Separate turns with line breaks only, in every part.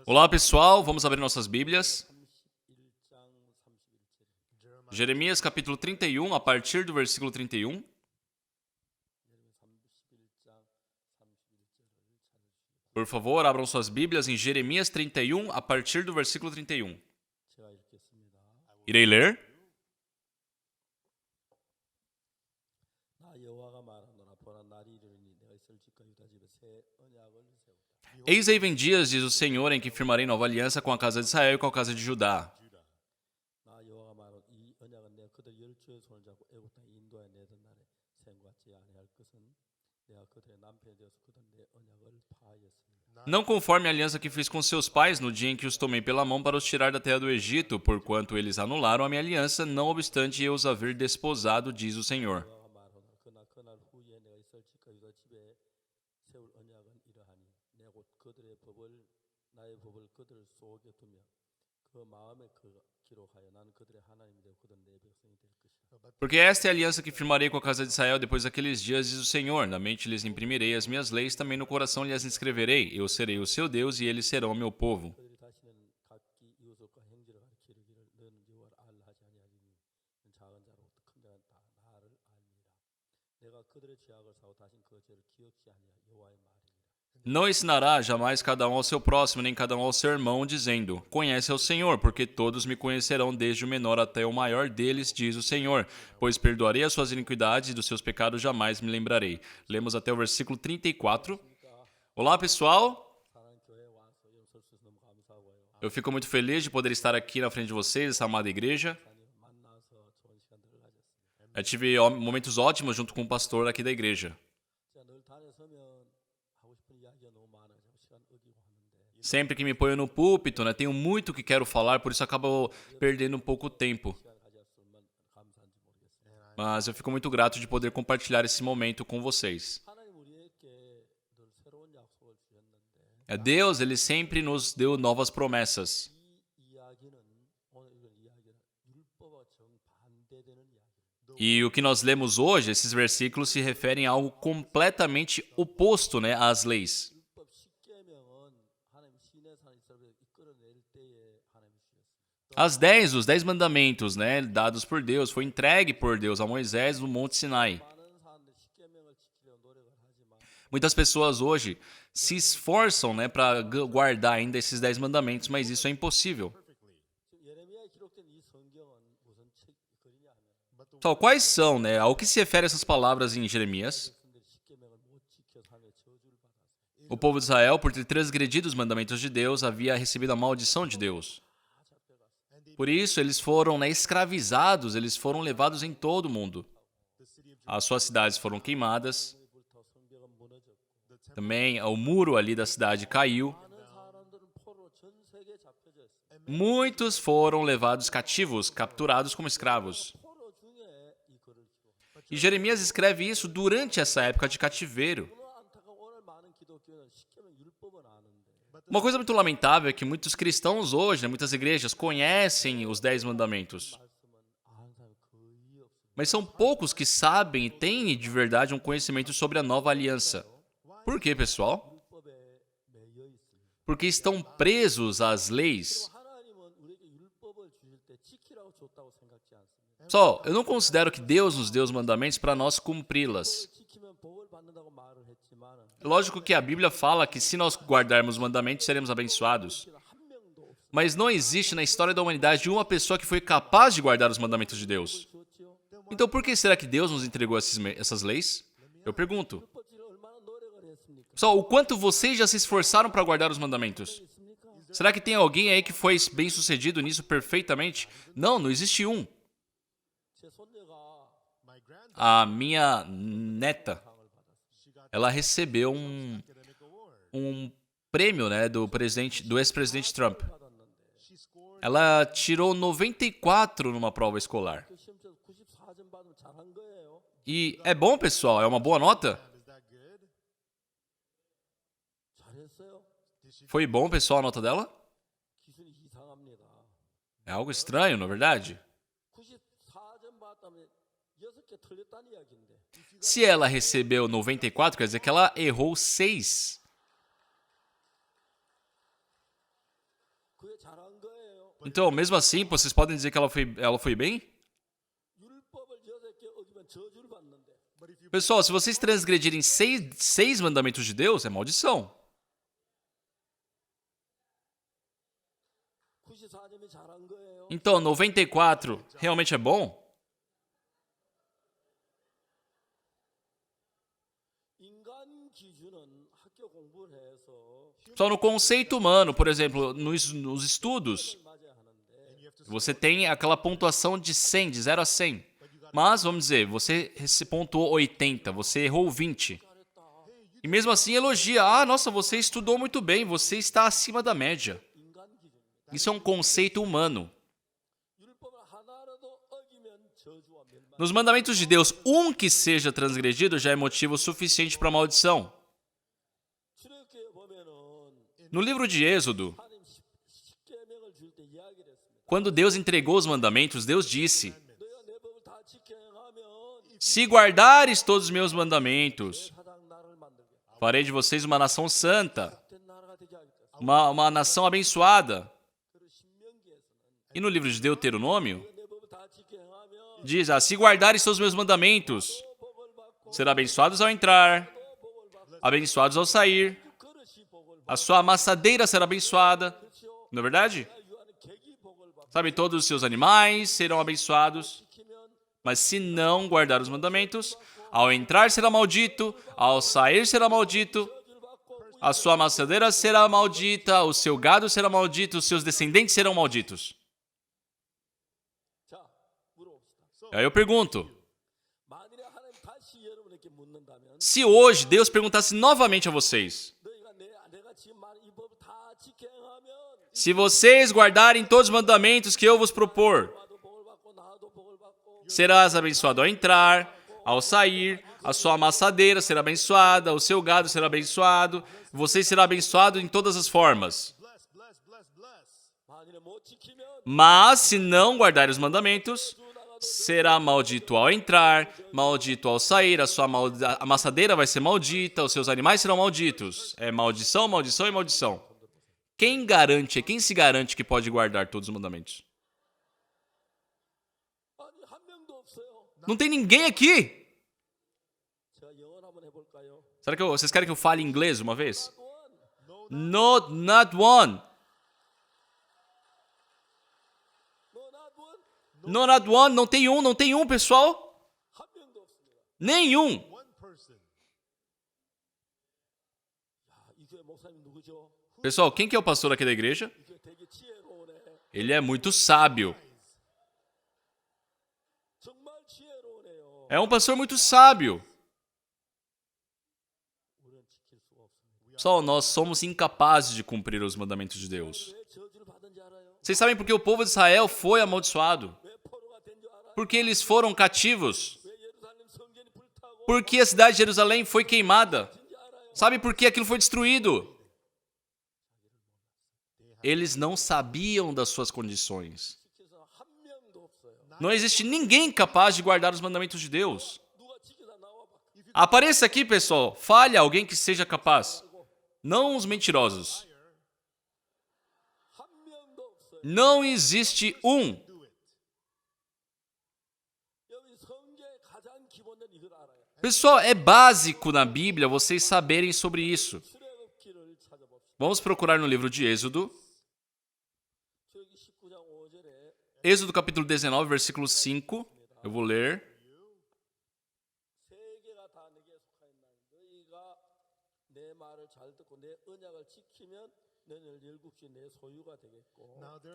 Olá pessoal, vamos abrir nossas Bíblias. Jeremias capítulo 31, a partir do versículo 31. Por favor, abram suas Bíblias em Jeremias 31, a partir do versículo 31. Irei ler. Eis aí vem dias, diz o Senhor, em que firmarei nova aliança com a casa de Israel e com a casa de Judá. Não conforme a aliança que fiz com seus pais no dia em que os tomei pela mão para os tirar da terra do Egito, porquanto eles anularam a minha aliança, não obstante eu os haver desposado, diz o Senhor. Porque esta é a aliança que firmarei com a casa de Israel depois daqueles dias, diz o Senhor. Na mente lhes imprimirei as minhas leis, também no coração lhes inscreverei. Eu serei o seu Deus e eles serão o meu povo. Não ensinará jamais cada um ao seu próximo, nem cada um ao seu irmão, dizendo: Conhece ao Senhor, porque todos me conhecerão, desde o menor até o maior deles, diz o Senhor. Pois perdoarei as suas iniquidades e dos seus pecados jamais me lembrarei. Lemos até o versículo 34. Olá, pessoal. Eu fico muito feliz de poder estar aqui na frente de vocês, essa amada igreja. Eu tive momentos ótimos junto com o pastor aqui da igreja. Sempre que me ponho no púlpito, tenho muito que quero falar, por isso acabo perdendo um pouco tempo. Mas eu fico muito grato de poder compartilhar esse momento com vocês. Deus, Ele sempre nos deu novas promessas. E o que nós lemos hoje, esses versículos se referem a algo completamente oposto, às leis. Os 10 mandamentos, dados por Deus, foi entregue por Deus a Moisés no Monte Sinai. Muitas pessoas hoje se esforçam, para guardar ainda esses 10 mandamentos, mas isso é impossível. Então, quais são, ao que se refere essas palavras em Jeremias? O povo de Israel, por ter transgredido os mandamentos de Deus, havia recebido a maldição de Deus. Por isso, eles foram escravizados, eles foram levados em todo o mundo. As suas cidades foram queimadas. Também o muro ali da cidade caiu. Muitos foram levados cativos, capturados como escravos. E Jeremias escreve isso durante essa época de cativeiro. Uma coisa muito lamentável é que muitos cristãos hoje, muitas igrejas, conhecem os 10 mandamentos. Mas são poucos que sabem e têm de verdade um conhecimento sobre a nova aliança. Por quê, pessoal? Porque estão presos às leis. Pessoal, eu não considero que Deus nos deu os mandamentos para nós cumpri-las. Lógico que a Bíblia fala que se nós guardarmos os mandamentos, seremos abençoados. Mas não existe na história da humanidade uma pessoa que foi capaz de guardar os mandamentos de Deus. Então por que será que Deus nos entregou essas leis? Eu pergunto. Pessoal, o quanto vocês já se esforçaram para guardar os mandamentos? Será que tem alguém aí que foi bem sucedido nisso perfeitamente? Não existe um. A minha neta, ela recebeu um prêmio, do ex-presidente Trump. Ela tirou 94 numa prova escolar. E é bom, pessoal? É uma boa nota? Foi bom, pessoal, a nota dela? É algo estranho, não é verdade? Se ela recebeu 94, quer dizer que ela errou 6. Então, mesmo assim, vocês podem dizer que ela foi bem? Pessoal, se vocês transgredirem seis mandamentos de Deus, é maldição. Então, 94 realmente é bom? Só no conceito humano, por exemplo, nos estudos, você tem aquela pontuação de 100, de 0 a 100. Mas, vamos dizer, você pontuou 80, você errou 20. E mesmo assim elogia. Ah, nossa, você estudou muito bem, você está acima da média. Isso é um conceito humano. Nos mandamentos de Deus, um que seja transgredido já é motivo suficiente para maldição. No livro de Êxodo, quando Deus entregou os mandamentos, Deus disse: se guardares todos os meus mandamentos, farei de vocês uma nação santa, uma nação abençoada. E no livro de Deuteronômio, diz: se guardares todos os meus mandamentos, serão abençoados ao entrar, abençoados ao sair, a sua amassadeira será abençoada. Não é verdade? Sabe, todos os seus animais serão abençoados. Mas se não guardar os mandamentos, ao entrar será maldito, ao sair será maldito, a sua amassadeira será maldita, o seu gado será maldito, os seus descendentes serão malditos. Aí eu pergunto, se hoje Deus perguntasse novamente a vocês, se vocês guardarem todos os mandamentos que eu vos propor, serás abençoado ao entrar, ao sair, a sua amassadeira será abençoada, o seu gado será abençoado, você será abençoado em todas as formas. Mas, se não guardar os mandamentos, será maldito ao entrar, maldito ao sair, a sua amassadeira vai ser maldita, os seus animais serão malditos. É maldição, maldição e maldição. Quem se garante que pode guardar todos os mandamentos? Não tem ninguém aqui. Será que vocês querem que eu fale inglês uma vez? No, not one. No, not one. Não tem um, pessoal. Nenhum. Pessoal, quem que é o pastor aqui da igreja? Ele é muito sábio. É um pastor muito sábio. Só nós somos incapazes de cumprir os mandamentos de Deus. Vocês sabem por que o povo de Israel foi amaldiçoado? Porque eles foram cativos. Porque a cidade de Jerusalém foi queimada. Sabe por que aquilo foi destruído? Eles não sabiam das suas condições. Não existe ninguém capaz de guardar os mandamentos de Deus. Apareça aqui, pessoal. Fale alguém que seja capaz. Não os mentirosos. Não existe um. Pessoal, é básico na Bíblia vocês saberem sobre isso. Vamos procurar no livro de Êxodo. Êxodo capítulo 19, versículo 5. Eu vou ler.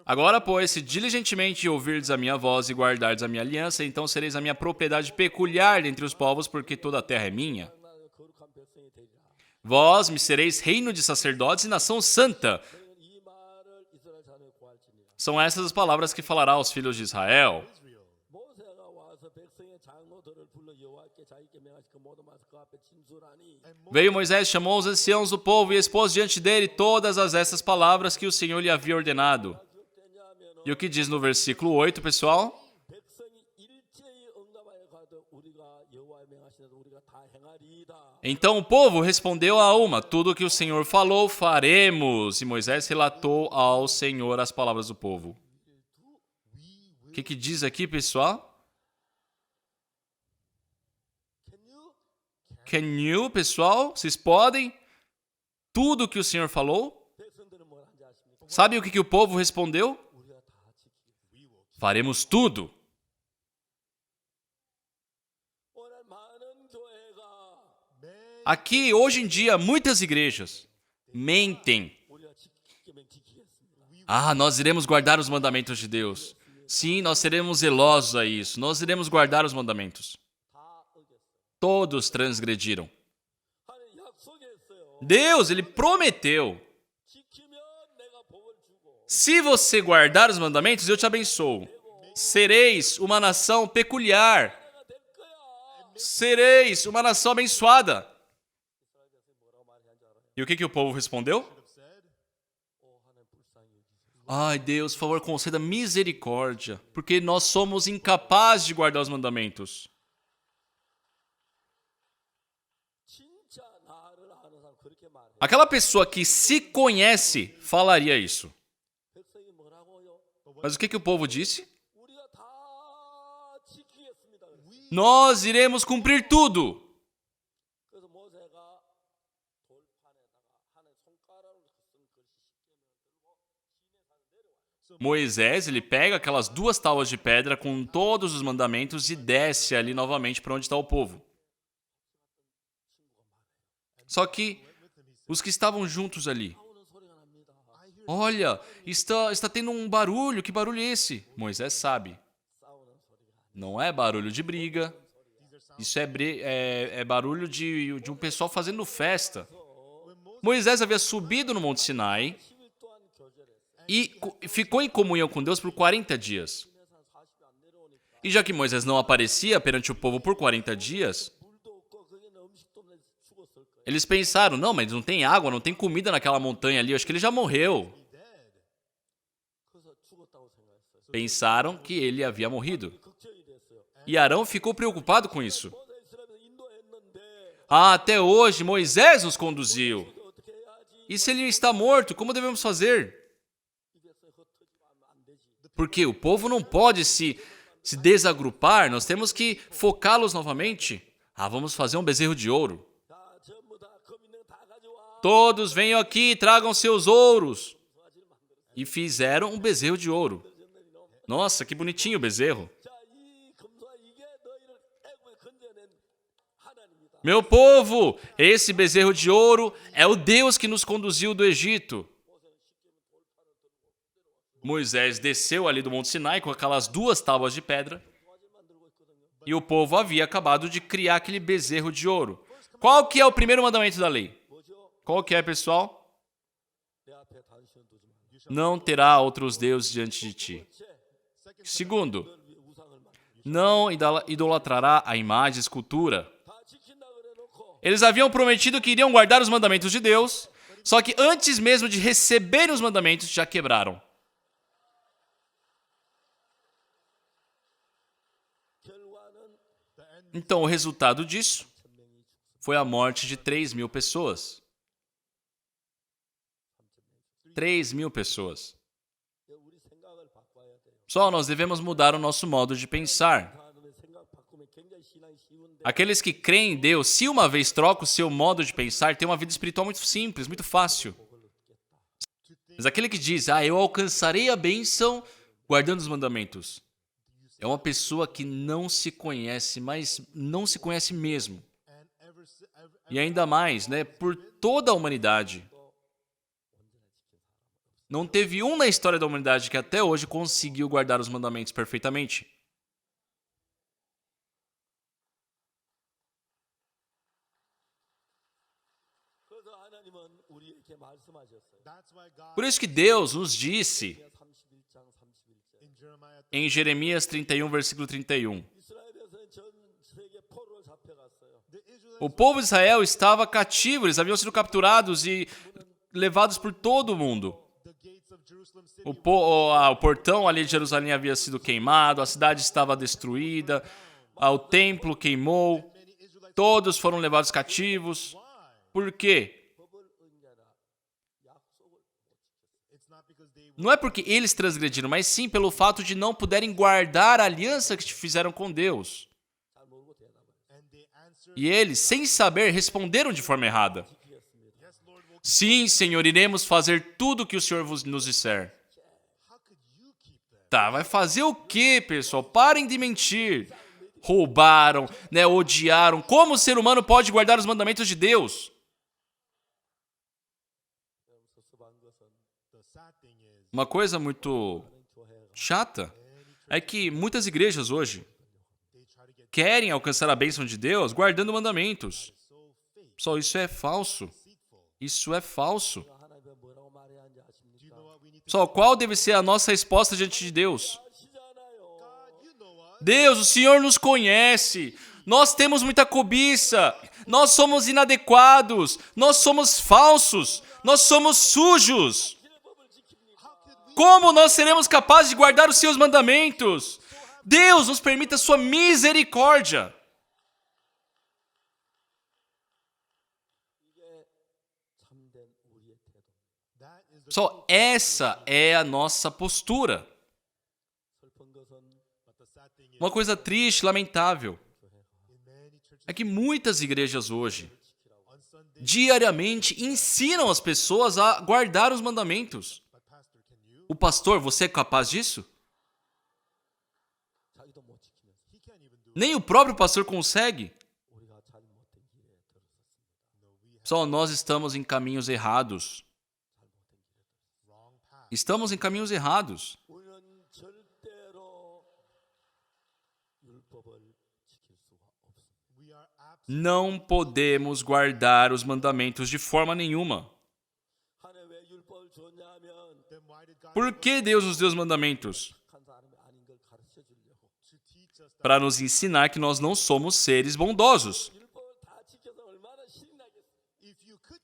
Agora, pois, se diligentemente ouvirdes a minha voz e guardardes a minha aliança, então sereis a minha propriedade peculiar dentre os povos, porque toda a terra é minha. Vós me sereis reino de sacerdotes e nação santa. São essas as palavras que falará aos filhos de Israel. Veio Moisés, chamou os anciãos do povo e expôs diante dele todas essas palavras que o Senhor lhe havia ordenado. E o que diz no versículo 8, pessoal? Então o povo respondeu a uma: tudo o que o Senhor falou, faremos. E Moisés relatou ao Senhor as palavras do povo. O que diz aqui, pessoal? Can you, pessoal? Vocês podem? Tudo o que o Senhor falou? Sabe o que o povo respondeu? Faremos tudo. Aqui, hoje em dia, muitas igrejas mentem. Nós iremos guardar os mandamentos de Deus. Sim, nós seremos zelosos a isso. Nós iremos guardar os mandamentos. Todos transgrediram. Deus, Ele prometeu. Se você guardar os mandamentos, eu te abençoo. Sereis uma nação peculiar. Sereis uma nação abençoada. E o que o povo respondeu? Ai, Deus, por favor, conceda misericórdia, porque nós somos incapazes de guardar os mandamentos. Aquela pessoa que se conhece falaria isso. Mas o que o povo disse? Nós iremos cumprir tudo. Moisés, ele pega aquelas 2 tábuas de pedra com todos os mandamentos e desce ali novamente para onde está o povo. Só que os que estavam juntos ali, olha, está tendo um barulho, que barulho é esse? Moisés sabe. Não é barulho de briga, isso é barulho de um pessoal fazendo festa. Moisés havia subido no Monte Sinai e ficou em comunhão com Deus por 40 dias. E já que Moisés não aparecia perante o povo por 40 dias, eles pensaram, não, mas não tem água, não tem comida naquela montanha ali, eu acho que ele já morreu. Pensaram que ele havia morrido. E Arão ficou preocupado com isso. Até hoje Moisés nos conduziu. E se ele está morto, como devemos fazer? Porque o povo não pode se desagrupar, nós temos que focá-los novamente. Vamos fazer um bezerro de ouro. Todos venham aqui, tragam seus ouros. E fizeram um bezerro de ouro. Nossa, que bonitinho o bezerro. Meu povo, esse bezerro de ouro é o Deus que nos conduziu do Egito. Moisés desceu ali do Monte Sinai com aquelas 2 tábuas de pedra e o povo havia acabado de criar aquele bezerro de ouro. Qual que é o primeiro mandamento da lei? Qual que é, pessoal? Não terá outros deuses diante de ti. Segundo, não idolatrará a imagem e escultura. Eles haviam prometido que iriam guardar os mandamentos de Deus, só que antes mesmo de receberem os mandamentos, já quebraram. Então, o resultado disso foi a morte de 3.000 pessoas. 3.000 pessoas. Só nós devemos mudar o nosso modo de pensar. Aqueles que creem em Deus, se uma vez troca o seu modo de pensar, tem uma vida espiritual muito simples, muito fácil. Mas aquele que diz, eu alcançarei a bênção guardando os mandamentos, é uma pessoa que não se conhece, mas não se conhece mesmo. E ainda mais, por toda a humanidade. Não teve um na história da humanidade que até hoje conseguiu guardar os mandamentos perfeitamente. Por isso que Deus nos disse em Jeremias 31, versículo 31. O povo de Israel estava cativo, eles haviam sido capturados e levados por todo o mundo. O portão ali de Jerusalém havia sido queimado, a cidade estava destruída, O templo queimou, todos foram levados cativos. Por quê? Não é porque eles transgrediram, mas sim pelo fato de não puderem guardar a aliança que fizeram com Deus. E eles, sem saber, responderam de forma errada. Sim, Senhor, iremos fazer tudo o que o Senhor nos disser. Tá, vai fazer o quê, pessoal? Parem de mentir. Roubaram, odiaram. Como o ser humano pode guardar os mandamentos de Deus? Uma coisa muito chata é que muitas igrejas hoje querem alcançar a bênção de Deus guardando mandamentos. Só isso é falso. Isso é falso. Só qual deve ser a nossa resposta diante de Deus? Deus, o Senhor nos conhece. Nós temos muita cobiça. Nós somos inadequados. Nós somos falsos. Nós somos sujos. Como nós seremos capazes de guardar os seus mandamentos? Deus, nos permita a sua misericórdia. Só essa é a nossa postura. Uma coisa triste, lamentável, é que muitas igrejas hoje, diariamente, ensinam as pessoas a guardar os mandamentos. O pastor, você é capaz disso? Nem o próprio pastor consegue. Só nós estamos em caminhos errados. Estamos em caminhos errados. Não podemos guardar os mandamentos de forma nenhuma. Por que Deus nos deu os mandamentos? Para nos ensinar que nós não somos seres bondosos.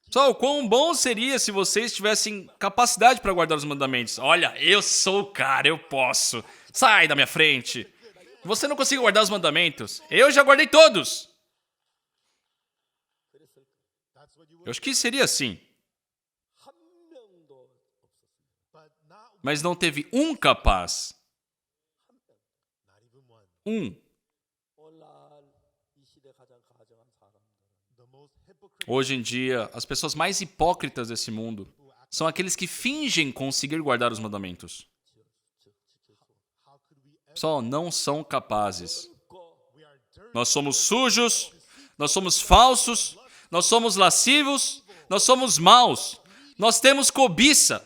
Só o quão bom seria se vocês tivessem capacidade para guardar os mandamentos. Olha, eu sou o cara, eu posso. Sai da minha frente. Você não consegue guardar os mandamentos. Eu já guardei todos. Eu acho que seria assim. Mas não teve um capaz. Hoje em dia, as pessoas mais hipócritas desse mundo são aqueles que fingem conseguir guardar os mandamentos. Só não são capazes. Nós somos sujos, nós somos falsos, nós somos lascivos, nós somos maus, nós temos cobiça.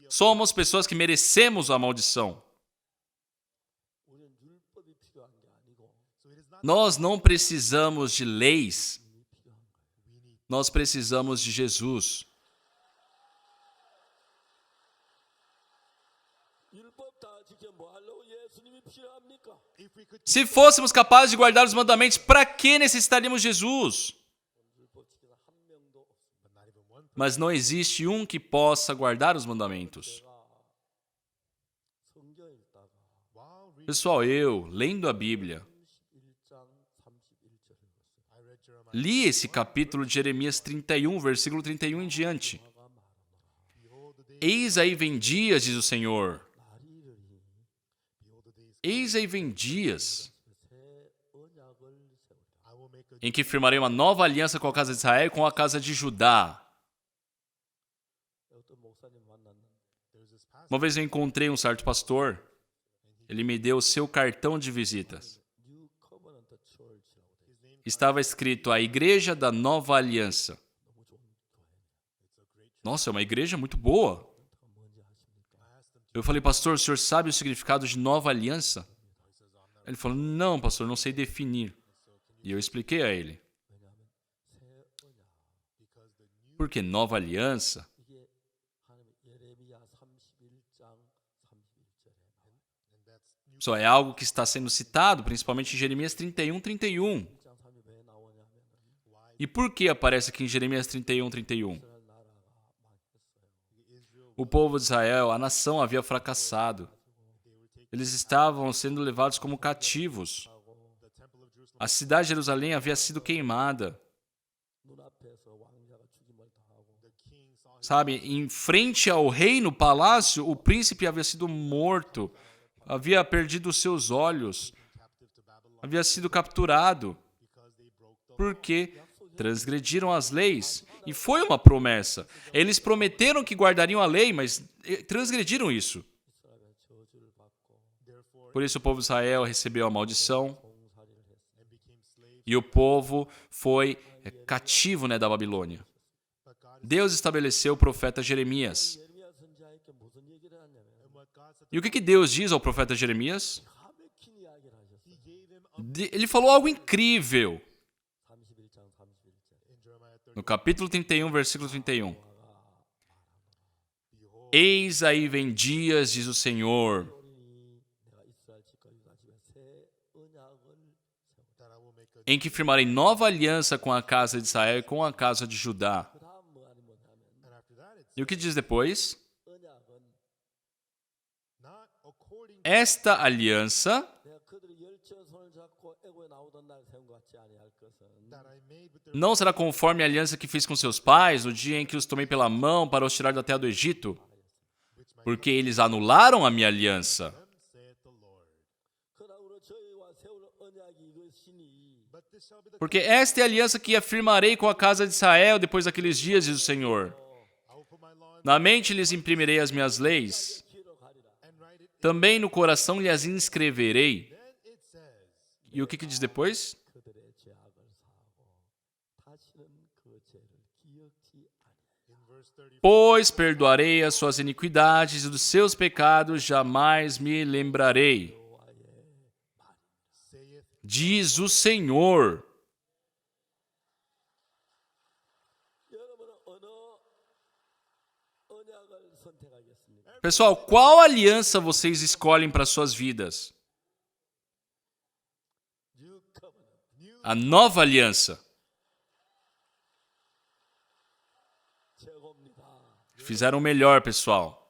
Somos pessoas que merecemos a maldição. Nós não precisamos de leis. Nós precisamos de Jesus. Se fôssemos capazes de guardar os mandamentos, para que necessitaríamos de Jesus? Mas não existe um que possa guardar os mandamentos. Pessoal, eu, lendo a Bíblia, li esse capítulo de Jeremias 31, versículo 31 em diante. Eis aí vem dias, diz o Senhor. Eis aí vem dias em que firmarei uma nova aliança com a casa de Israel e com a casa de Judá. Uma vez eu encontrei um certo pastor, ele me deu o seu cartão de visitas. Estava escrito a Igreja da Nova Aliança. Nossa, é uma igreja muito boa. Eu falei, pastor, o senhor sabe o significado de Nova Aliança? Ele falou, não, pastor, não sei definir. E eu expliquei a ele. Porque Nova Aliança só é algo que está sendo citado, principalmente em Jeremias 31, 31. E por que aparece aqui em Jeremias 31, 31? O povo de Israel, a nação havia fracassado. Eles estavam sendo levados como cativos. A cidade de Jerusalém havia sido queimada. Sabe, em frente ao rei no palácio, o príncipe havia sido morto, havia perdido os seus olhos, havia sido capturado, porque transgrediram as leis. E foi uma promessa. Eles prometeram que guardariam a lei, mas transgrediram isso. Por isso o povo de Israel recebeu a maldição. E o povo foi cativo, da Babilônia. Deus estabeleceu o profeta Jeremias. E o que Deus diz ao profeta Jeremias? Ele falou algo incrível. No capítulo 31, versículo 31. Eis aí vem dias, diz o Senhor, em que firmarei nova aliança com a casa de Israel e com a casa de Judá. E o que diz depois? Esta aliança não será conforme a aliança que fiz com seus pais no dia em que os tomei pela mão para os tirar da terra do Egito, porque eles anularam a minha aliança. Porque esta é a aliança que afirmarei com a casa de Israel depois daqueles dias, diz o Senhor. Na mente lhes imprimirei as minhas leis, também no coração lhes inscreverei. E o que diz depois? Pois perdoarei as suas iniquidades e dos seus pecados jamais me lembrarei. Diz o Senhor. Pessoal, qual aliança vocês escolhem para suas vidas? A nova aliança. Fizeram o melhor, pessoal.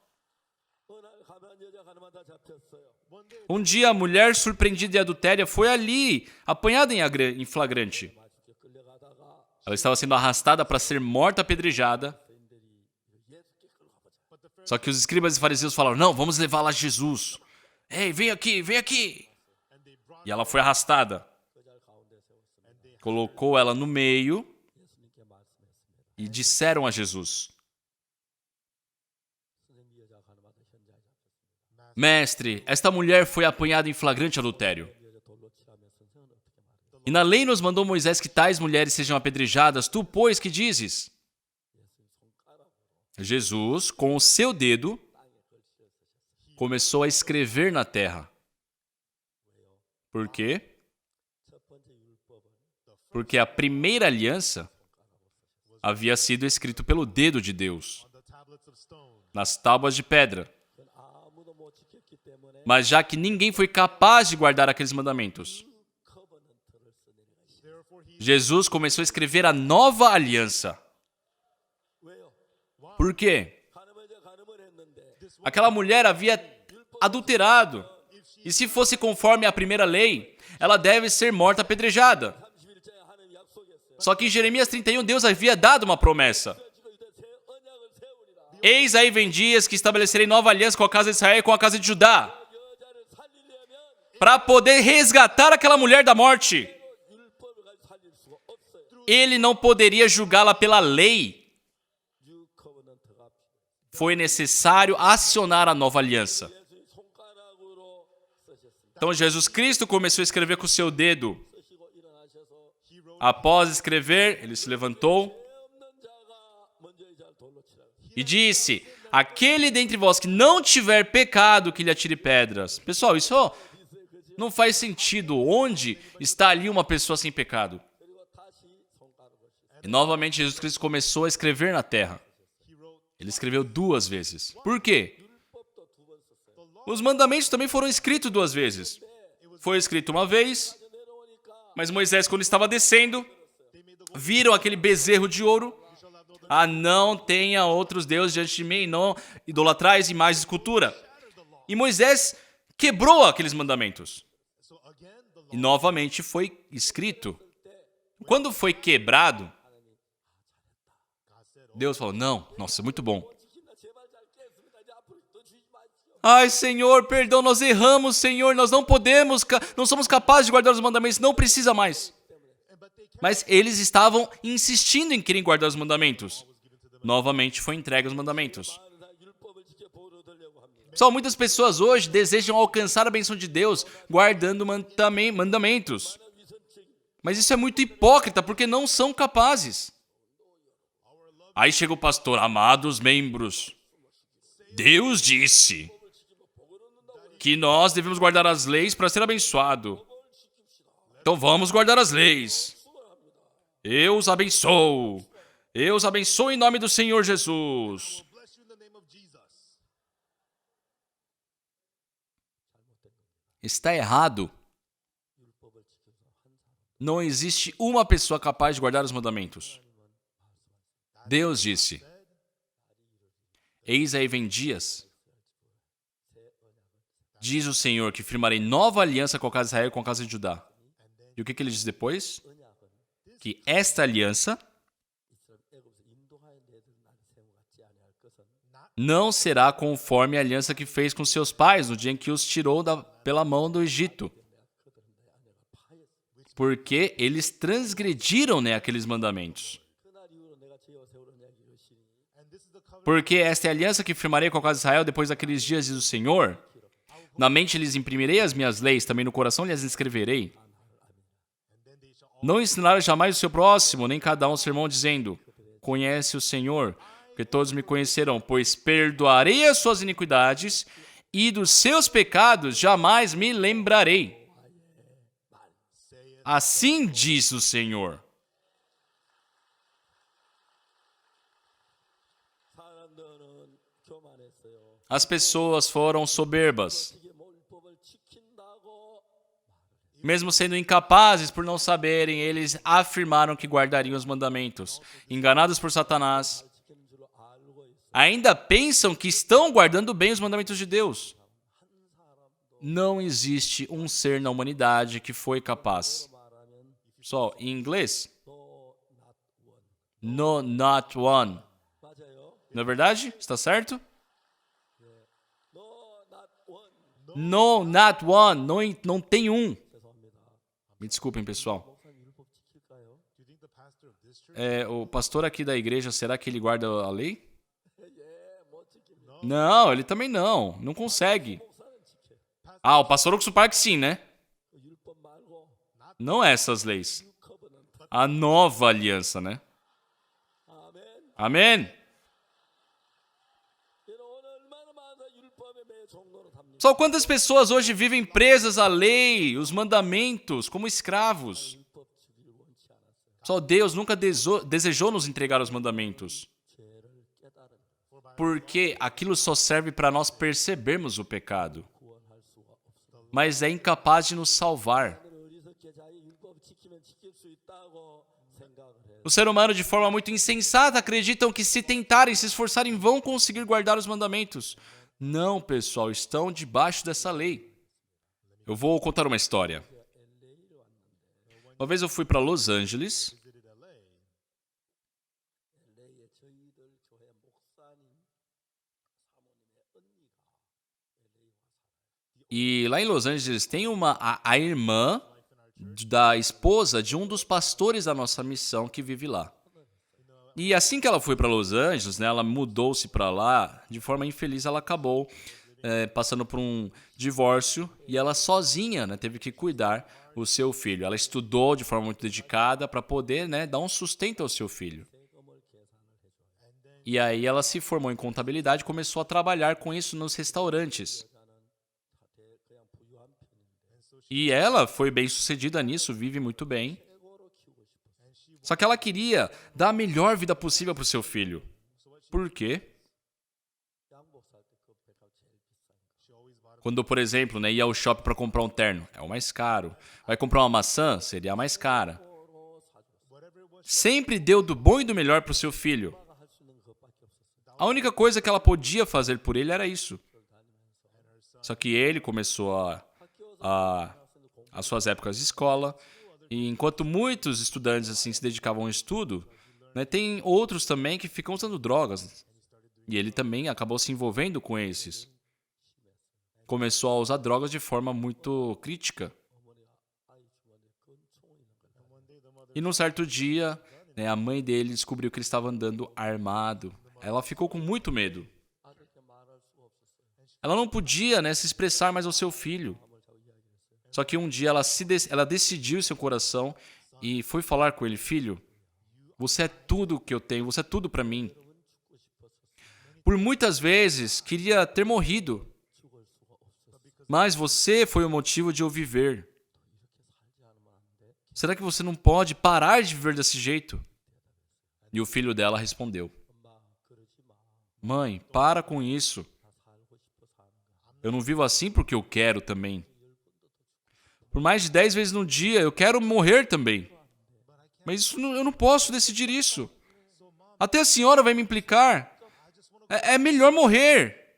Um dia, a mulher surpreendida em adultéria foi ali, apanhada em flagrante. Ela estava sendo arrastada para ser morta apedrejada. Só que os escribas e fariseus falaram, não, vamos levá-la a Jesus. Ei, vem aqui, vem aqui. E ela foi arrastada. Colocou ela no meio e disseram a Jesus, Mestre, esta mulher foi apanhada em flagrante adultério. E na lei nos mandou Moisés que tais mulheres sejam apedrejadas. Tu, pois, que dizes? Jesus, com o seu dedo, começou a escrever na terra. Por quê? Porque a primeira aliança havia sido escrita pelo dedo de Deus, nas tábuas de pedra. Mas já que ninguém foi capaz de guardar aqueles mandamentos, Jesus começou a escrever a nova aliança. Por quê? Aquela mulher havia adulterado. E se fosse conforme a primeira lei, ela deve ser morta apedrejada. Só que em Jeremias 31, Deus havia dado uma promessa. Eis aí vem dias que estabelecerei nova aliança com a casa de Israel e com a casa de Judá, para poder resgatar aquela mulher da morte. Ele não poderia julgá-la pela lei. Foi necessário acionar a nova aliança. Então Jesus Cristo começou a escrever com o seu dedo. Após escrever, ele se levantou e disse, aquele dentre vós que não tiver pecado, que lhe atire pedras. Pessoal, isso não faz sentido. Onde está ali uma pessoa sem pecado? E novamente Jesus Cristo começou a escrever na terra. Ele escreveu 2 vezes. Por quê? Os mandamentos também foram escritos 2 vezes. Foi escrito uma vez, mas Moisés, quando estava descendo, viram aquele bezerro de ouro. Não tenha outros deuses diante de mim, não idolatrais imagens de escultura. E Moisés quebrou aqueles mandamentos. E novamente foi escrito. Quando foi quebrado, Deus falou, não, nossa, muito bom. Ai, Senhor, perdão, nós erramos, Senhor, nós não podemos, não somos capazes de guardar os mandamentos, não precisa mais. Mas eles estavam insistindo em querer guardar os mandamentos. Novamente foi entregue os mandamentos. Só muitas pessoas hoje desejam alcançar a bênção de Deus guardando mandamentos. Mas isso é muito hipócrita, porque não são capazes. Aí chega o pastor, amados membros, Deus disse que nós devemos guardar as leis para ser abençoado. Então vamos guardar as leis. Eu os abençoo. Eu os abençoo em nome do Senhor Jesus. Está errado. Não existe uma pessoa capaz de guardar os mandamentos. Deus disse, eis aí vem dias, diz o Senhor, que firmarei nova aliança com a casa de Israel e com a casa de Judá. E o que ele diz depois? Que esta aliança não será conforme a aliança que fez com seus pais no dia em que os tirou pela mão do Egito. Porque eles transgrediram, aqueles mandamentos. Porque esta é a aliança que firmarei com a casa de Israel depois daqueles dias, diz o Senhor. Na mente lhes imprimirei as minhas leis, também no coração lhes escreverei. Não ensinará jamais o seu próximo, nem cada um sermão dizendo, conhece o Senhor, porque todos me conhecerão, pois perdoarei as suas iniquidades e dos seus pecados jamais me lembrarei. Assim diz o Senhor. As pessoas foram soberbas. Mesmo sendo incapazes por não saberem, eles afirmaram que guardariam os mandamentos. Enganados por Satanás, ainda pensam que estão guardando bem os mandamentos de Deus. Não existe um ser na humanidade que foi capaz. Só em inglês, no, not one. Não é verdade? Está certo? No, not one. Não tem um. Me desculpem, pessoal. O pastor aqui da igreja, será que ele guarda a lei? Não, ele também não. Não consegue. O pastor Oxo Park sim, né? Não essas leis. A nova aliança, né? Amém? Só quantas pessoas hoje vivem presas à lei, os mandamentos, como escravos? Só Deus nunca desejou nos entregar os mandamentos. Porque aquilo só serve para nós percebermos o pecado. Mas é incapaz de nos salvar. O ser humano, de forma muito insensata, acreditam que se tentarem, se esforçarem, vão conseguir guardar os mandamentos. Não, pessoal, estão debaixo dessa lei. Eu vou contar uma história. Uma vez eu fui para Los Angeles. E lá em Los Angeles tem a irmã da esposa de um dos pastores da nossa missão que vive lá. E assim que ela foi para Los Angeles, ela mudou-se para lá, de forma infeliz ela acabou passando por um divórcio e ela sozinha teve que cuidar o seu filho. Ela estudou de forma muito dedicada para poder dar um sustento ao seu filho. E aí ela se formou em contabilidade e começou a trabalhar com isso nos restaurantes. E ela foi bem sucedida nisso, vive muito bem. Só que ela queria dar a melhor vida possível para o seu filho. Por quê? Quando, por exemplo, ia ao shopping para comprar um terno, é o mais caro. Vai comprar uma maçã, seria a mais cara. Sempre deu do bom e do melhor para o seu filho. A única coisa que ela podia fazer por ele era isso. Só que ele começou a as suas épocas de escola. E enquanto muitos estudantes assim se dedicavam ao estudo, né, tem outros também que ficam usando drogas. E ele também acabou se envolvendo com esses. Começou a usar drogas de forma muito crítica. E num certo dia, né, a mãe dele descobriu que ele estava andando armado. Ela ficou com muito medo. Ela não podia, né, se expressar mais ao seu filho. Só que um dia ela decidiu em seu coração e foi falar com ele: filho, você é tudo que eu tenho, você é tudo para mim. Por muitas vezes queria ter morrido, mas você foi o motivo de eu viver. Será que você não pode parar de viver desse jeito? E o filho dela respondeu: mãe, para com isso. Eu não vivo assim porque eu quero também. Por mais de 10 vezes no dia, eu quero morrer também. Mas eu não posso decidir isso. Até a senhora vai me implicar. É melhor morrer.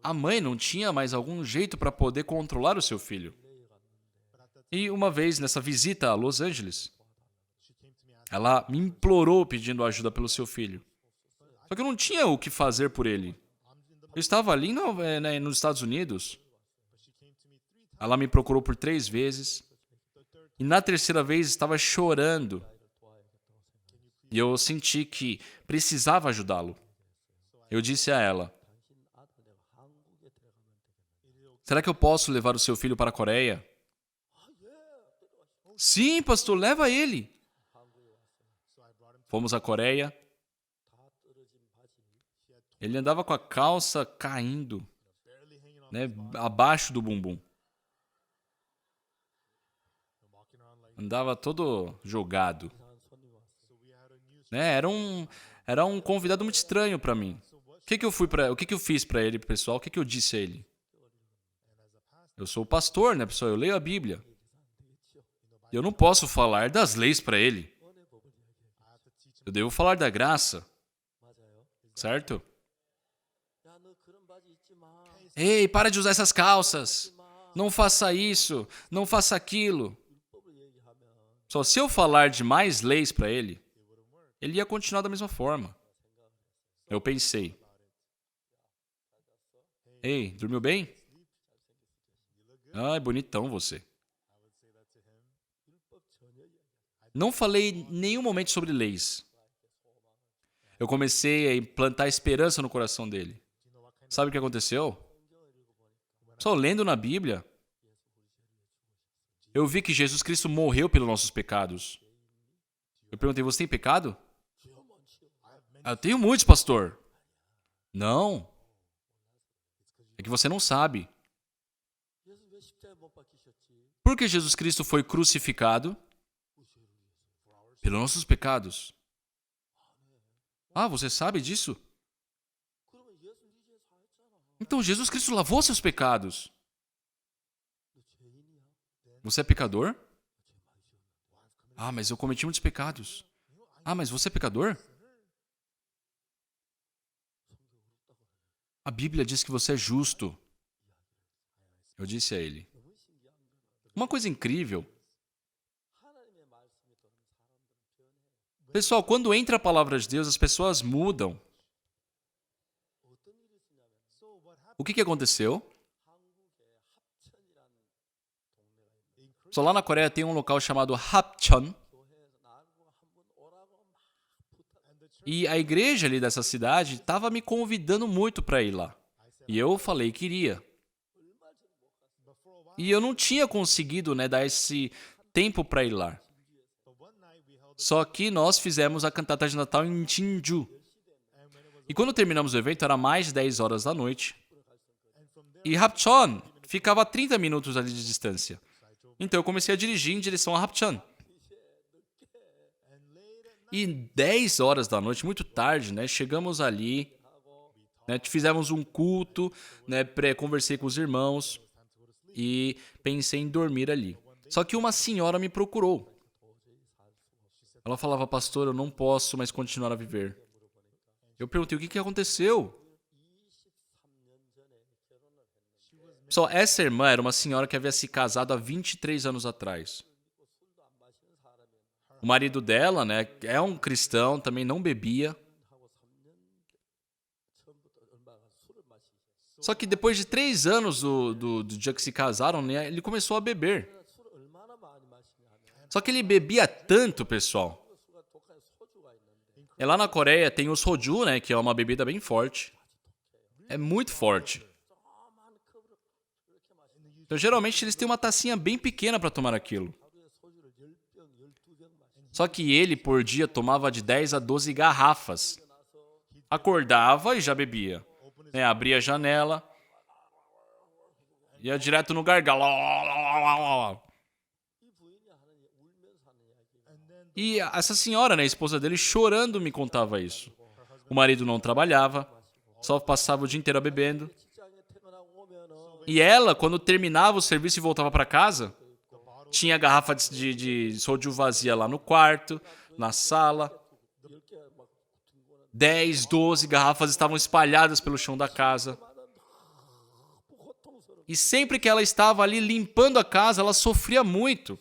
A mãe não tinha mais algum jeito para poder controlar o seu filho. E uma vez, nessa visita a Los Angeles, ela me implorou pedindo ajuda pelo seu filho. Só que eu não tinha o que fazer por ele. Eu estava ali nos Estados Unidos. Ela me procurou por 3 vezes. E na terceira vez estava chorando. E eu senti que precisava ajudá-lo. Eu disse a ela: será que eu posso levar o seu filho para a Coreia? Sim, pastor, leva ele. Fomos à Coreia. Ele andava com a calça caindo, né, abaixo do bumbum. Andava todo jogado. Né, era um convidado muito estranho para mim. O que eu fiz para ele, pessoal? O que eu disse a ele? Eu sou o pastor, né, pessoal? Eu leio a Bíblia. Eu não posso falar das leis para ele. Eu devo falar da graça. Certo? Ei, para de usar essas calças. Não faça isso. Não faça aquilo. Só se eu falar de mais leis para ele, ele ia continuar da mesma forma. Eu pensei: ei, dormiu bem? Ai, bonitão você. Não falei em nenhum momento sobre leis. Eu comecei a implantar esperança no coração dele. Sabe o que aconteceu? Só lendo na Bíblia, eu vi que Jesus Cristo morreu pelos nossos pecados. Eu perguntei: você tem pecado? Eu tenho muitos, pastor. Não. É que você não sabe. Por que Jesus Cristo foi crucificado? Pelos nossos pecados. Ah, você sabe disso? Então Jesus Cristo lavou seus pecados. Você é pecador? Ah, mas eu cometi muitos pecados. Ah, mas você é pecador? A Bíblia diz que você é justo. Eu disse a ele. Uma coisa incrível. Pessoal, quando entra a palavra de Deus, as pessoas mudam. O que aconteceu? Só lá na Coreia tem um local chamado Hapcheon. E a igreja ali dessa cidade estava me convidando muito para ir lá. E eu falei que iria. E eu não tinha conseguido, né, dar esse tempo para ir lá. Só que nós fizemos a cantata de Natal em Jinju. E quando terminamos o evento, era mais de 10 horas da noite. E Hapcheon ficava a 30 minutos ali de distância. Então eu comecei a dirigir em direção a Hapcheon. E 10 horas da noite, muito tarde, né, chegamos ali, né, fizemos um culto, né, conversei com os irmãos e pensei em dormir ali. Só que uma senhora me procurou. Ela falava: pastor, eu não posso mais continuar a viver. Eu perguntei: o que aconteceu? Pessoal, essa irmã era uma senhora que havia se casado há 23 anos atrás. O marido dela, né, é um cristão, também não bebia. Só que depois de 3 anos do dia que se casaram, né, ele começou a beber. Só que ele bebia tanto, pessoal. Lá na Coreia tem o soju, né, que é uma bebida bem forte. É muito forte. Então, geralmente, eles têm uma tacinha bem pequena para tomar aquilo. Só que ele, por dia, tomava de 10 a 12 garrafas. Acordava e já bebia. Né, abria a janela, ia direto no gargalo. E essa senhora, né, a esposa dele, chorando, me contava isso. O marido não trabalhava, só passava o dia inteiro bebendo. E ela, quando terminava o serviço e voltava para casa, tinha a garrafa de soju vazia lá no quarto, na sala. 10, 12 garrafas estavam espalhadas pelo chão da casa. E sempre que ela estava ali limpando a casa, ela sofria muito.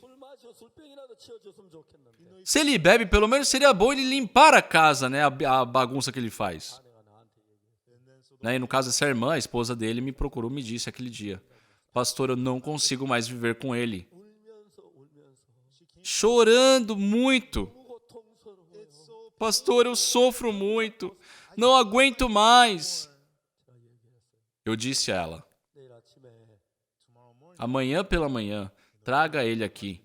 Se ele bebe, pelo menos seria bom ele limpar a casa, né? A bagunça que ele faz. Né? E no caso, essa irmã, a esposa dele, me procurou, me disse aquele dia: pastor, eu não consigo mais viver com ele. Chorando muito. Pastor, eu sofro muito. Não aguento mais. Eu disse a ela: amanhã pela manhã, traga ele aqui.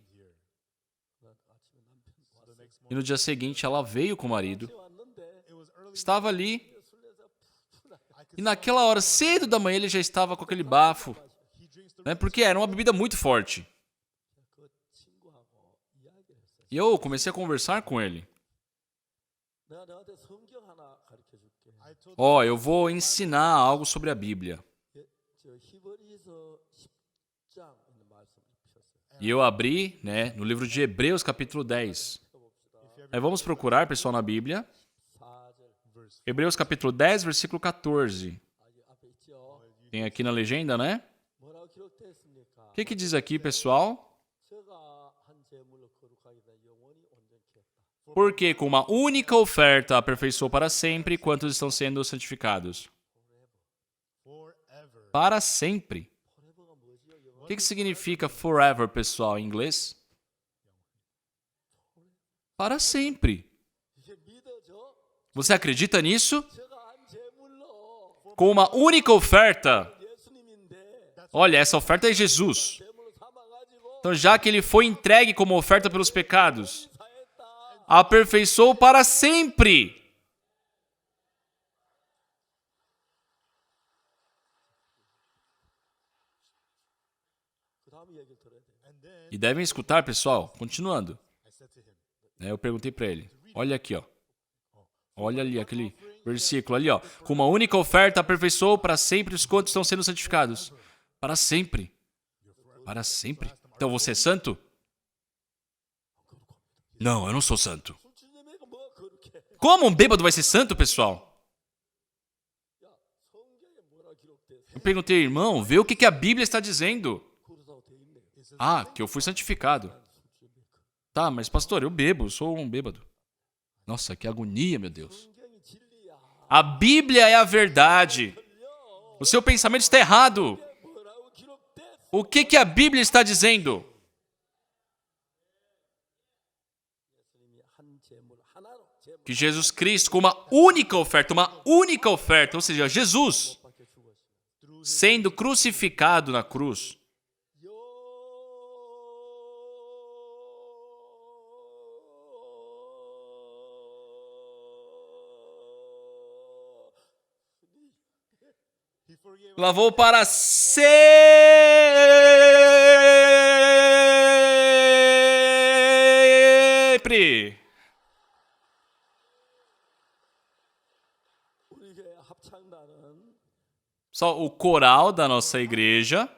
E no dia seguinte, ela veio com o marido. Estava ali. E naquela hora, cedo da manhã, ele já estava com aquele bafo. Né? Porque era uma bebida muito forte. E eu comecei a conversar com ele. Eu vou ensinar algo sobre a Bíblia. E eu abri, né, no livro de Hebreus, capítulo 10. Aí vamos procurar, pessoal, na Bíblia. Hebreus, capítulo 10, versículo 14. Tem aqui na legenda, né? O que diz aqui, pessoal? Porque com uma única oferta aperfeiçoou para sempre quantos estão sendo santificados. Para sempre. O que significa forever, pessoal, em inglês? Para sempre. Você acredita nisso? Com uma única oferta. Olha, essa oferta é Jesus. Então, já que ele foi entregue como oferta pelos pecados, aperfeiçoou para sempre. E devem escutar, pessoal, continuando. Eu perguntei para ele: olha aqui, ó. Olha ali, aquele versículo ali, ó. Com uma única oferta aperfeiçoou para sempre os quantos estão sendo santificados. Para sempre. Para sempre. Então você é santo? Não, eu não sou santo. Como um bêbado vai ser santo, pessoal? Eu perguntei: irmão, vê o que a Bíblia está dizendo. Que eu fui santificado. Tá, mas pastor, eu bebo, eu sou um bêbado. Nossa, que agonia, meu Deus. A Bíblia é a verdade. O seu pensamento está errado. O que a Bíblia está dizendo? Que Jesus Cristo, com uma única oferta, ou seja, Jesus, sendo crucificado na cruz, lavou para sempre. Só o coral da nossa igreja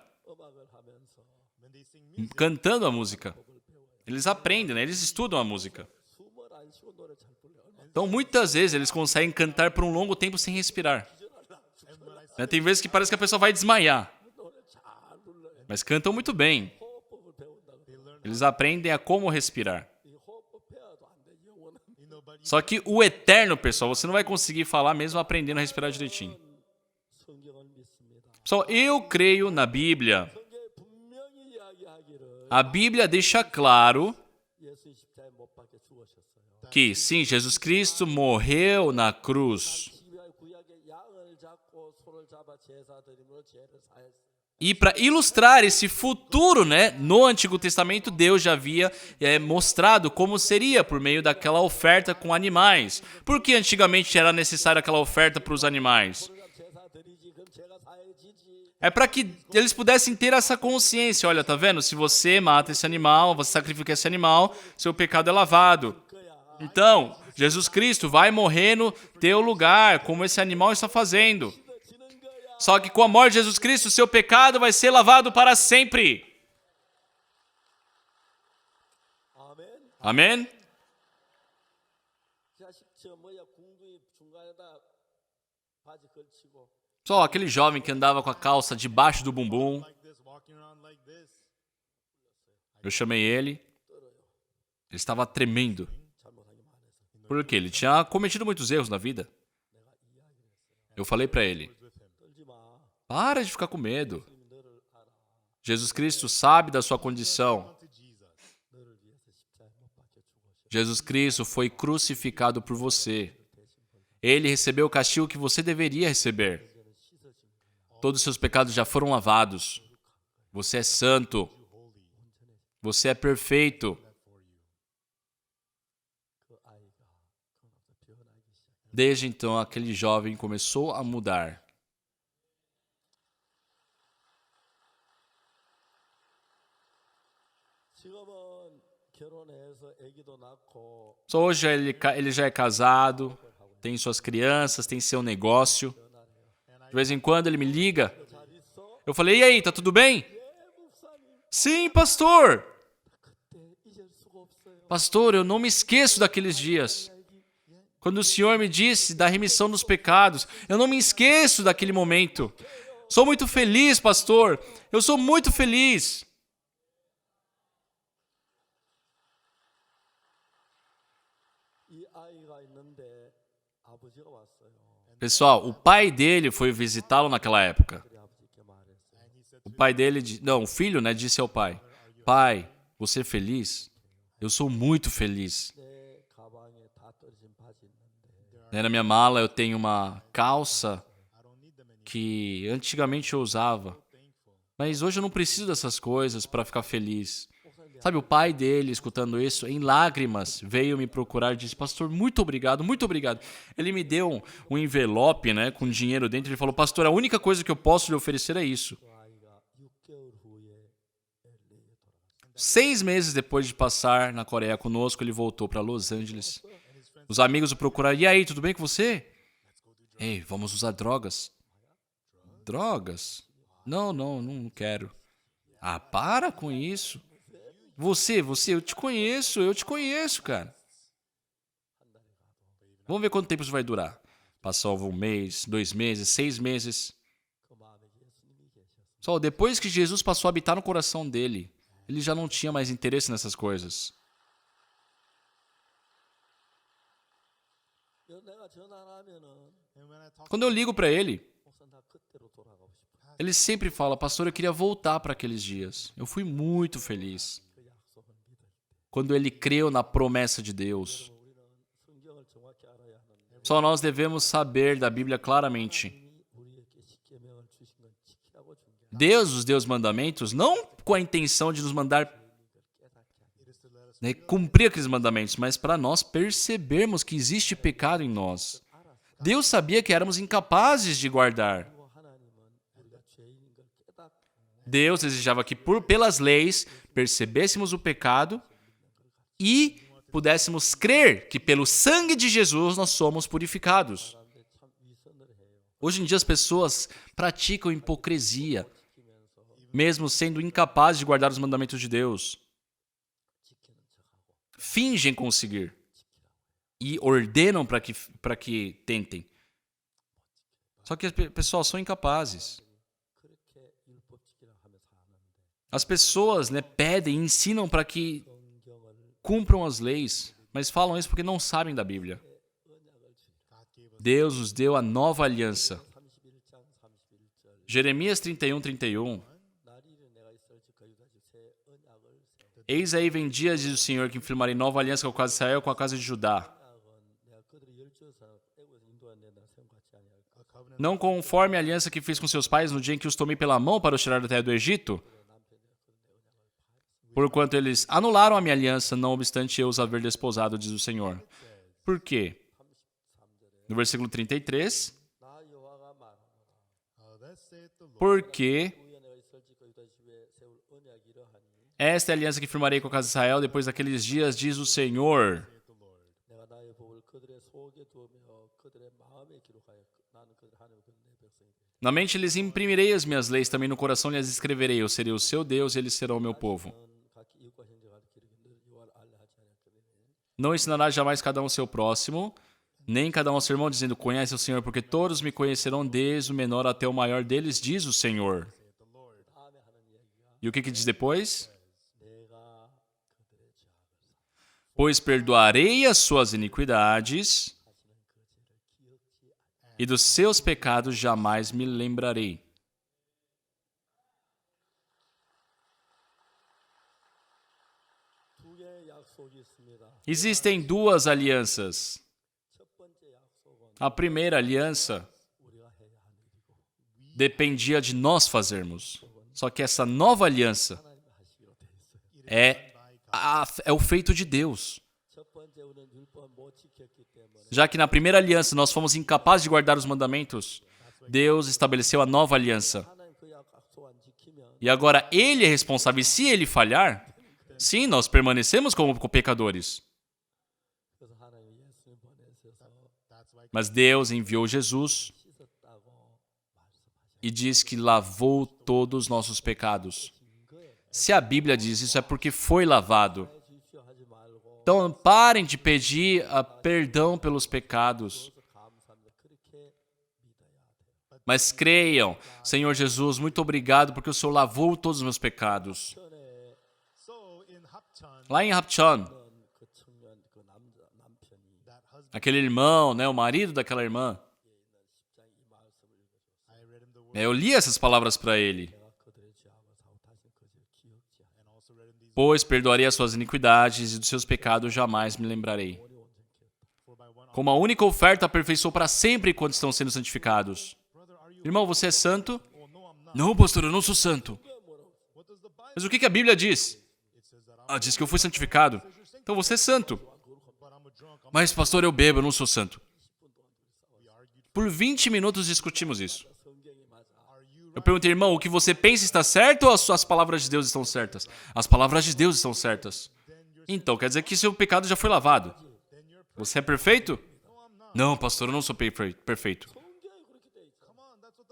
cantando a música. Eles aprendem, né? Eles estudam a música. Então, muitas vezes, eles conseguem cantar por um longo tempo sem respirar. Tem vezes que parece que a pessoa vai desmaiar. mas cantam muito bem. Eles aprendem a como respirar. Só que o eterno, pessoal, você não vai conseguir falar mesmo aprendendo a respirar direitinho. Pessoal, eu creio na Bíblia. A Bíblia deixa claro que, sim, Jesus Cristo morreu na cruz. E para ilustrar esse futuro, né, no Antigo Testamento, Deus já havia mostrado como seria por meio daquela oferta com animais. Por que antigamente era necessária aquela oferta para os animais? É para que eles pudessem ter essa consciência. Olha, tá vendo? Se você mata esse animal, você sacrifica esse animal, seu pecado é lavado. Então, Jesus Cristo vai morrer no teu lugar, como esse animal está fazendo. Só que com a morte de Jesus Cristo, seu pecado vai ser lavado para sempre. Amém? Só aquele jovem que andava com a calça debaixo do bumbum. Eu chamei ele. Ele estava tremendo. Por quê? Ele tinha cometido muitos erros na vida. Eu falei para ele: para de ficar com medo. Jesus Cristo sabe da sua condição. Jesus Cristo foi crucificado por você. Ele recebeu o castigo que você deveria receber. Todos os seus pecados já foram lavados. Você é santo. Você é perfeito. Desde então, aquele jovem começou a mudar. Só hoje ele já é casado, tem suas crianças, tem seu negócio. De vez em quando ele me liga. Eu falei: e aí, tá tudo bem? Sim, pastor. Pastor, eu não me esqueço daqueles dias. Quando o Senhor me disse da remissão dos pecados, eu não me esqueço daquele momento. Sou muito feliz, pastor. Eu sou muito feliz. Pessoal, o pai dele foi visitá-lo naquela época. O pai dele, o filho, né, disse ao pai: pai, você é feliz? Eu sou muito feliz. Na minha mala eu tenho uma calça que antigamente eu usava, mas hoje eu não preciso dessas coisas para ficar feliz. Sabe, o pai dele, escutando isso, em lágrimas, veio me procurar e disse: pastor, muito obrigado, muito obrigado. Ele me deu um envelope, né, com dinheiro dentro. Ele falou: pastor, a única coisa que eu posso lhe oferecer é isso. 6 meses depois de passar na Coreia conosco, ele voltou para Los Angeles. Os amigos o procuraram: e aí, tudo bem com você? Ei, vamos usar drogas. Drogas? Não quero. Ah, para com isso. Você, eu te conheço, cara. Vamos ver quanto tempo isso vai durar. Passou 1 mês, 2 meses, 6 meses. Só depois que Jesus passou a habitar no coração dele, ele já não tinha mais interesse nessas coisas. Quando eu ligo para ele, ele sempre fala: pastor, eu queria voltar para aqueles dias. Eu fui muito feliz. Quando ele creu na promessa de Deus. Só nós devemos saber da Bíblia claramente. Deus nos deu os mandamentos não com a intenção de nos mandar cumprir aqueles mandamentos, mas para nós percebermos que existe pecado em nós. Deus sabia que éramos incapazes de guardar. Deus desejava que pelas leis percebêssemos o pecado e pudéssemos crer que pelo sangue de Jesus nós somos purificados. Hoje em dia as pessoas praticam hipocrisia, mesmo sendo incapazes de guardar os mandamentos de Deus. Fingem conseguir e ordenam para que tentem. Só que, pessoal, são incapazes. As pessoas, pedem e ensinam para que cumpram as leis, mas falam isso porque não sabem da Bíblia. Deus nos deu a nova aliança. Jeremias 31, 31. Eis aí vem dias, diz o Senhor, que firmarei nova aliança com a casa de Israel, com a casa de Judá. Não conforme a aliança que fiz com seus pais no dia em que os tomei pela mão para os tirar da terra do Egito, porquanto eles anularam a minha aliança, não obstante eu os haver desposado, diz o Senhor. Por quê? No versículo 33, porque esta é a aliança que firmarei com a casa de Israel depois daqueles dias, diz o Senhor. Na mente lhes imprimirei as minhas leis, também no coração lhes escreverei. Eu serei o seu Deus e eles serão o meu povo. Não ensinará jamais cada um ao seu próximo, nem cada um ao seu irmão, dizendo, conhece o Senhor, porque todos me conhecerão, desde o menor até o maior deles, diz o Senhor. E o que diz depois? Pois perdoarei as suas iniquidades, e dos seus pecados jamais me lembrarei. Existem duas alianças. A primeira aliança dependia de nós fazermos. Só que essa nova aliança é o feito de Deus. Já que na primeira aliança nós fomos incapazes de guardar os mandamentos, Deus estabeleceu a nova aliança. E agora Ele é responsável. E se Ele falhar, sim, nós permanecemos como pecadores. Mas Deus enviou Jesus e diz que lavou todos os nossos pecados. Se a Bíblia diz isso, é porque foi lavado. Então, parem de pedir perdão pelos pecados. Mas creiam, Senhor Jesus, muito obrigado porque o Senhor lavou todos os meus pecados. Lá em Hapcheon, aquele irmão, o marido daquela irmã, eu li essas palavras para ele. Pois perdoarei as suas iniquidades e dos seus pecados jamais me lembrarei. Como a única oferta aperfeiçoou para sempre quando estão sendo santificados. Irmão, você é santo? Não, pastor, eu não sou santo. Mas o que a Bíblia diz? Diz que eu fui santificado. Então você é santo. Mas, pastor, eu bebo, eu não sou santo. Por 20 minutos discutimos isso. Eu perguntei, irmão, o que você pensa está certo ou as palavras de Deus estão certas? As palavras de Deus estão certas. Então, quer dizer que seu pecado já foi lavado. Você é perfeito? Não, pastor, eu não sou perfeito.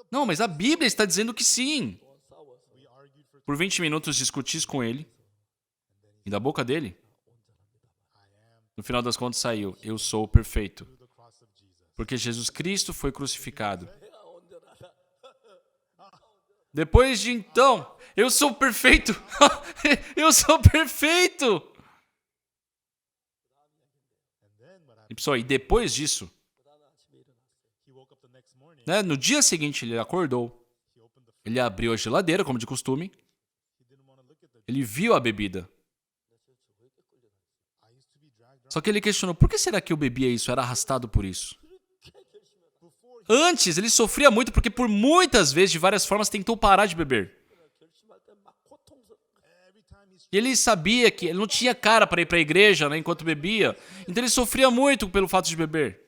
Não, mas a Bíblia está dizendo que sim. Por 20 minutos discuti com ele. E da boca dele, no final das contas saiu, eu sou perfeito. Porque Jesus Cristo foi crucificado. Depois de então, eu sou perfeito. Eu sou perfeito. E pessoal, e depois disso, no dia seguinte ele acordou, ele abriu a geladeira, como de costume, ele viu a bebida. Só que ele questionou, por que será que eu bebia isso? Era arrastado por isso. Antes, ele sofria muito porque por muitas vezes, de várias formas, tentou parar de beber. E ele sabia que ele não tinha cara para ir para a igreja enquanto bebia. Então ele sofria muito pelo fato de beber.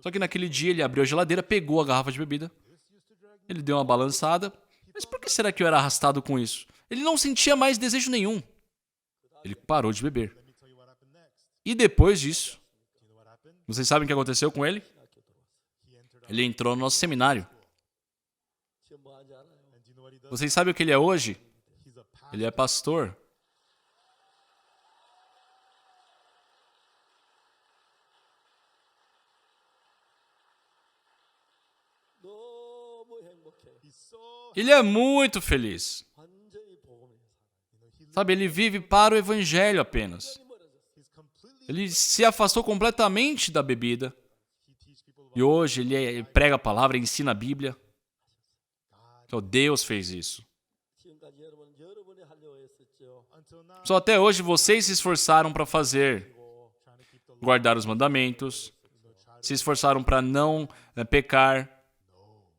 Só que naquele dia ele abriu a geladeira, pegou a garrafa de bebida. Ele deu uma balançada. Mas por que será que eu era arrastado com isso? Ele não sentia mais desejo nenhum. Ele parou de beber. E depois disso, vocês sabem o que aconteceu com ele? Ele entrou no nosso seminário. Vocês sabem o que ele é hoje? Ele é pastor. Ele é muito feliz. Sabe, ele vive para o evangelho apenas. Ele se afastou completamente da bebida. E hoje ele prega a palavra, ensina a Bíblia. Então Deus fez isso. Só até hoje vocês se esforçaram para fazer, guardar os mandamentos, se esforçaram para não pecar.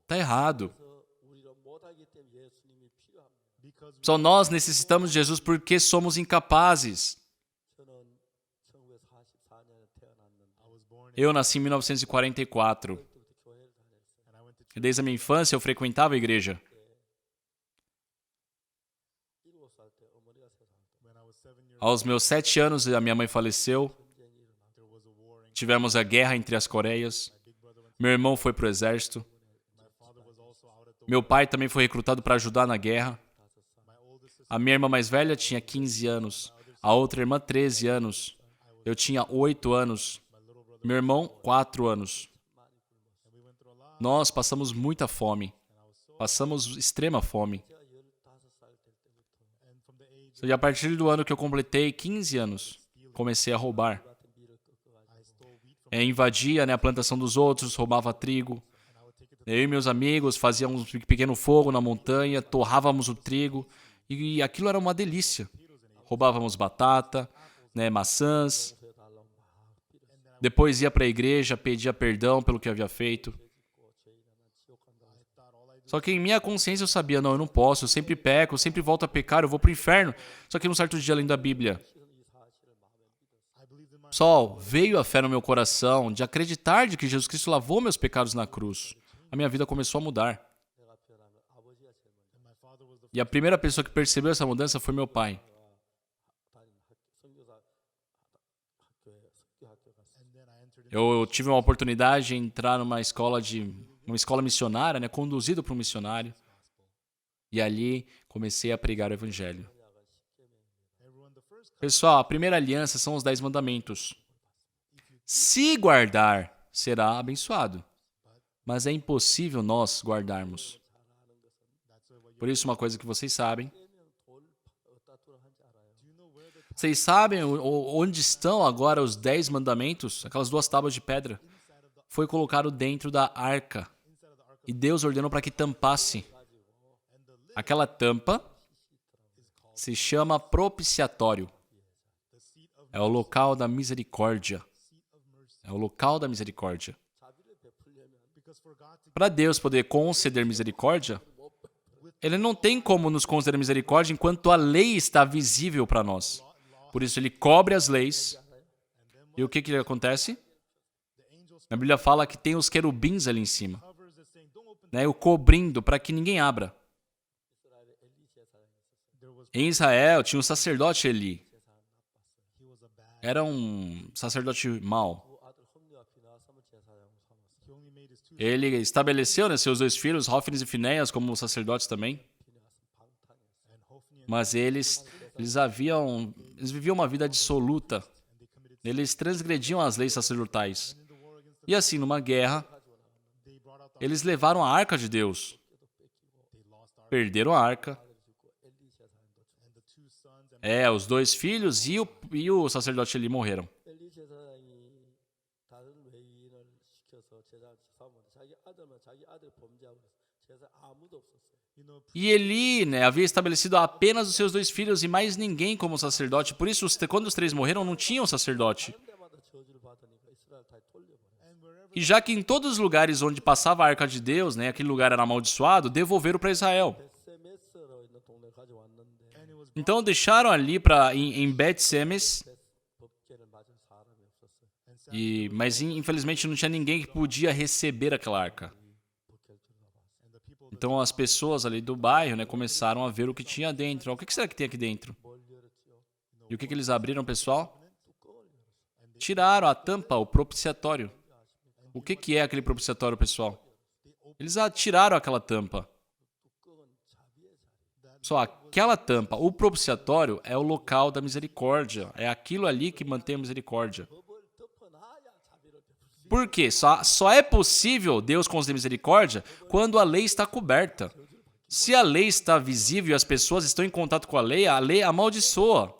Está errado. Só nós necessitamos de Jesus porque somos incapazes. Eu nasci em 1944. Desde a minha infância eu frequentava a igreja. Aos meus 7 anos, a minha mãe faleceu. Tivemos a guerra entre as Coreias. Meu irmão foi para o exército. Meu pai também foi recrutado para ajudar na guerra. A minha irmã mais velha tinha 15 anos. A outra irmã, 13 anos. Eu tinha 8 anos. Meu irmão, 4 anos. Nós passamos muita fome. Passamos extrema fome. E a partir do ano que eu completei 15 anos, comecei a roubar. Invadia a plantação dos outros, roubava trigo. Eu e meus amigos fazíamos um pequeno fogo na montanha, torrávamos o trigo e aquilo era uma delícia. Roubávamos batata, maçãs. Depois ia para a igreja, pedia perdão pelo que havia feito. Só que em minha consciência eu sabia, não, eu não posso, eu sempre peco, eu sempre volto a pecar, eu vou para o inferno. Só que num certo dia, lendo a Bíblia, só veio a fé no meu coração de acreditar de que Jesus Cristo lavou meus pecados na cruz. A minha vida começou a mudar. E a primeira pessoa que percebeu essa mudança foi meu pai. Eu tive uma oportunidade de entrar numa escola missionária, conduzido por um missionário. E ali comecei a pregar o evangelho. Pessoal, a primeira aliança são os 10 mandamentos. Se guardar, será abençoado. Mas é impossível nós guardarmos. Por isso, uma coisa que vocês sabem. Vocês sabem onde estão agora os 10 mandamentos? Aquelas 2 tábuas de pedra. Foi colocado dentro da arca. E Deus ordenou para que tampasse. Aquela tampa se chama propiciatório. É o local da misericórdia. É o local da misericórdia. Para Deus poder conceder misericórdia, Ele não tem como nos conceder misericórdia enquanto a lei está visível para nós. Por isso, Ele cobre as leis. E o que acontece? A Bíblia fala que tem os querubins ali em cima. O cobrindo para que ninguém abra. Em Israel, tinha um sacerdote Eli. Era um sacerdote mau. Ele estabeleceu seus 2 filhos, Hófnis e Finéias, como sacerdotes também. Mas eles viviam uma vida dissoluta. Eles transgrediam as leis sacerdotais. E assim, numa guerra, eles levaram a arca de Deus. Perderam a arca. Os 2 filhos e o sacerdote Eli morreram. E Eli havia estabelecido apenas os seus 2 filhos e mais ninguém como sacerdote. Por isso, quando os 3 morreram, não tinham sacerdote. E já que em todos os lugares onde passava a arca de Deus, aquele lugar era amaldiçoado, devolveram para Israel. Então deixaram ali em Bet-Semes, mas infelizmente não tinha ninguém que podia receber aquela arca. Então as pessoas ali do bairro começaram a ver o que tinha dentro. O que será que tem aqui dentro? E o que eles abriram, pessoal? Tiraram a tampa, o propiciatório. O que é aquele propiciatório, pessoal? Eles tiraram aquela tampa. Só aquela tampa, o propiciatório é o local da misericórdia. É aquilo ali que mantém a misericórdia. Por quê? Só é possível Deus conceder misericórdia quando a lei está coberta. Se a lei está visível e as pessoas estão em contato com a lei amaldiçoa.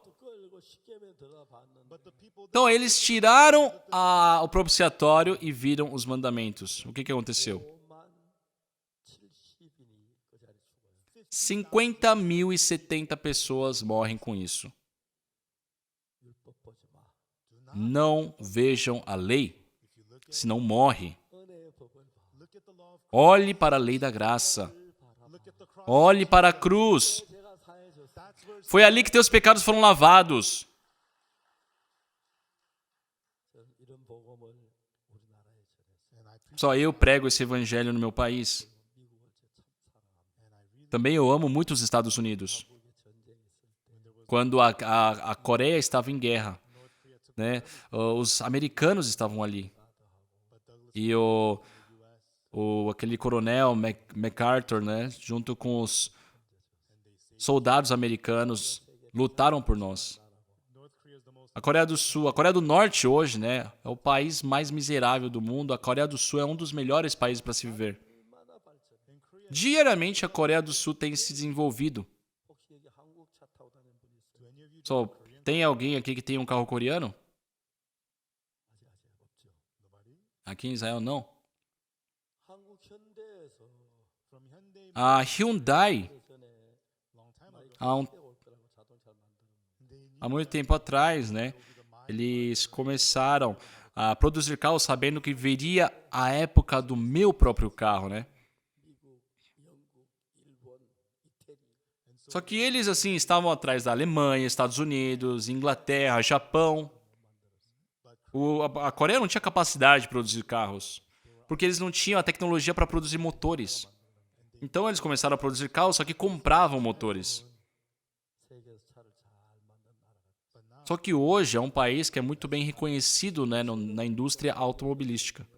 Então, eles tiraram o propiciatório e viram os mandamentos. O que aconteceu? 50.070 pessoas morrem com isso. Não vejam a lei, senão morre. Olhe para a lei da graça. Olhe para a cruz. Foi ali que teus pecados foram lavados. Só eu prego esse evangelho no meu país. Também eu amo muito os Estados Unidos. Quando a Coreia estava em guerra, né? Os americanos estavam ali. E aquele coronel MacArthur, né? Junto com os soldados americanos, lutaram por nós. A Coreia do Sul, a Coreia do Norte hoje, né? É o país mais miserável do mundo. A Coreia do Sul é um dos melhores países para se viver. Diariamente a Coreia do Sul tem se desenvolvido. Só tem alguém aqui que tem um carro coreano? Aqui em Israel não. A Hyundai, há muito tempo atrás, né? Eles começaram a produzir carros sabendo que viria a época do meu próprio carro, né? Só que eles, assim, estavam atrás da Alemanha, Estados Unidos, Inglaterra, Japão. A Coreia não tinha capacidade de produzir carros, porque eles não tinham a tecnologia para produzir motores. Então eles começaram a produzir carros, só que compravam motores. Só que hoje é um país que é muito bem reconhecido, né, na indústria automobilística.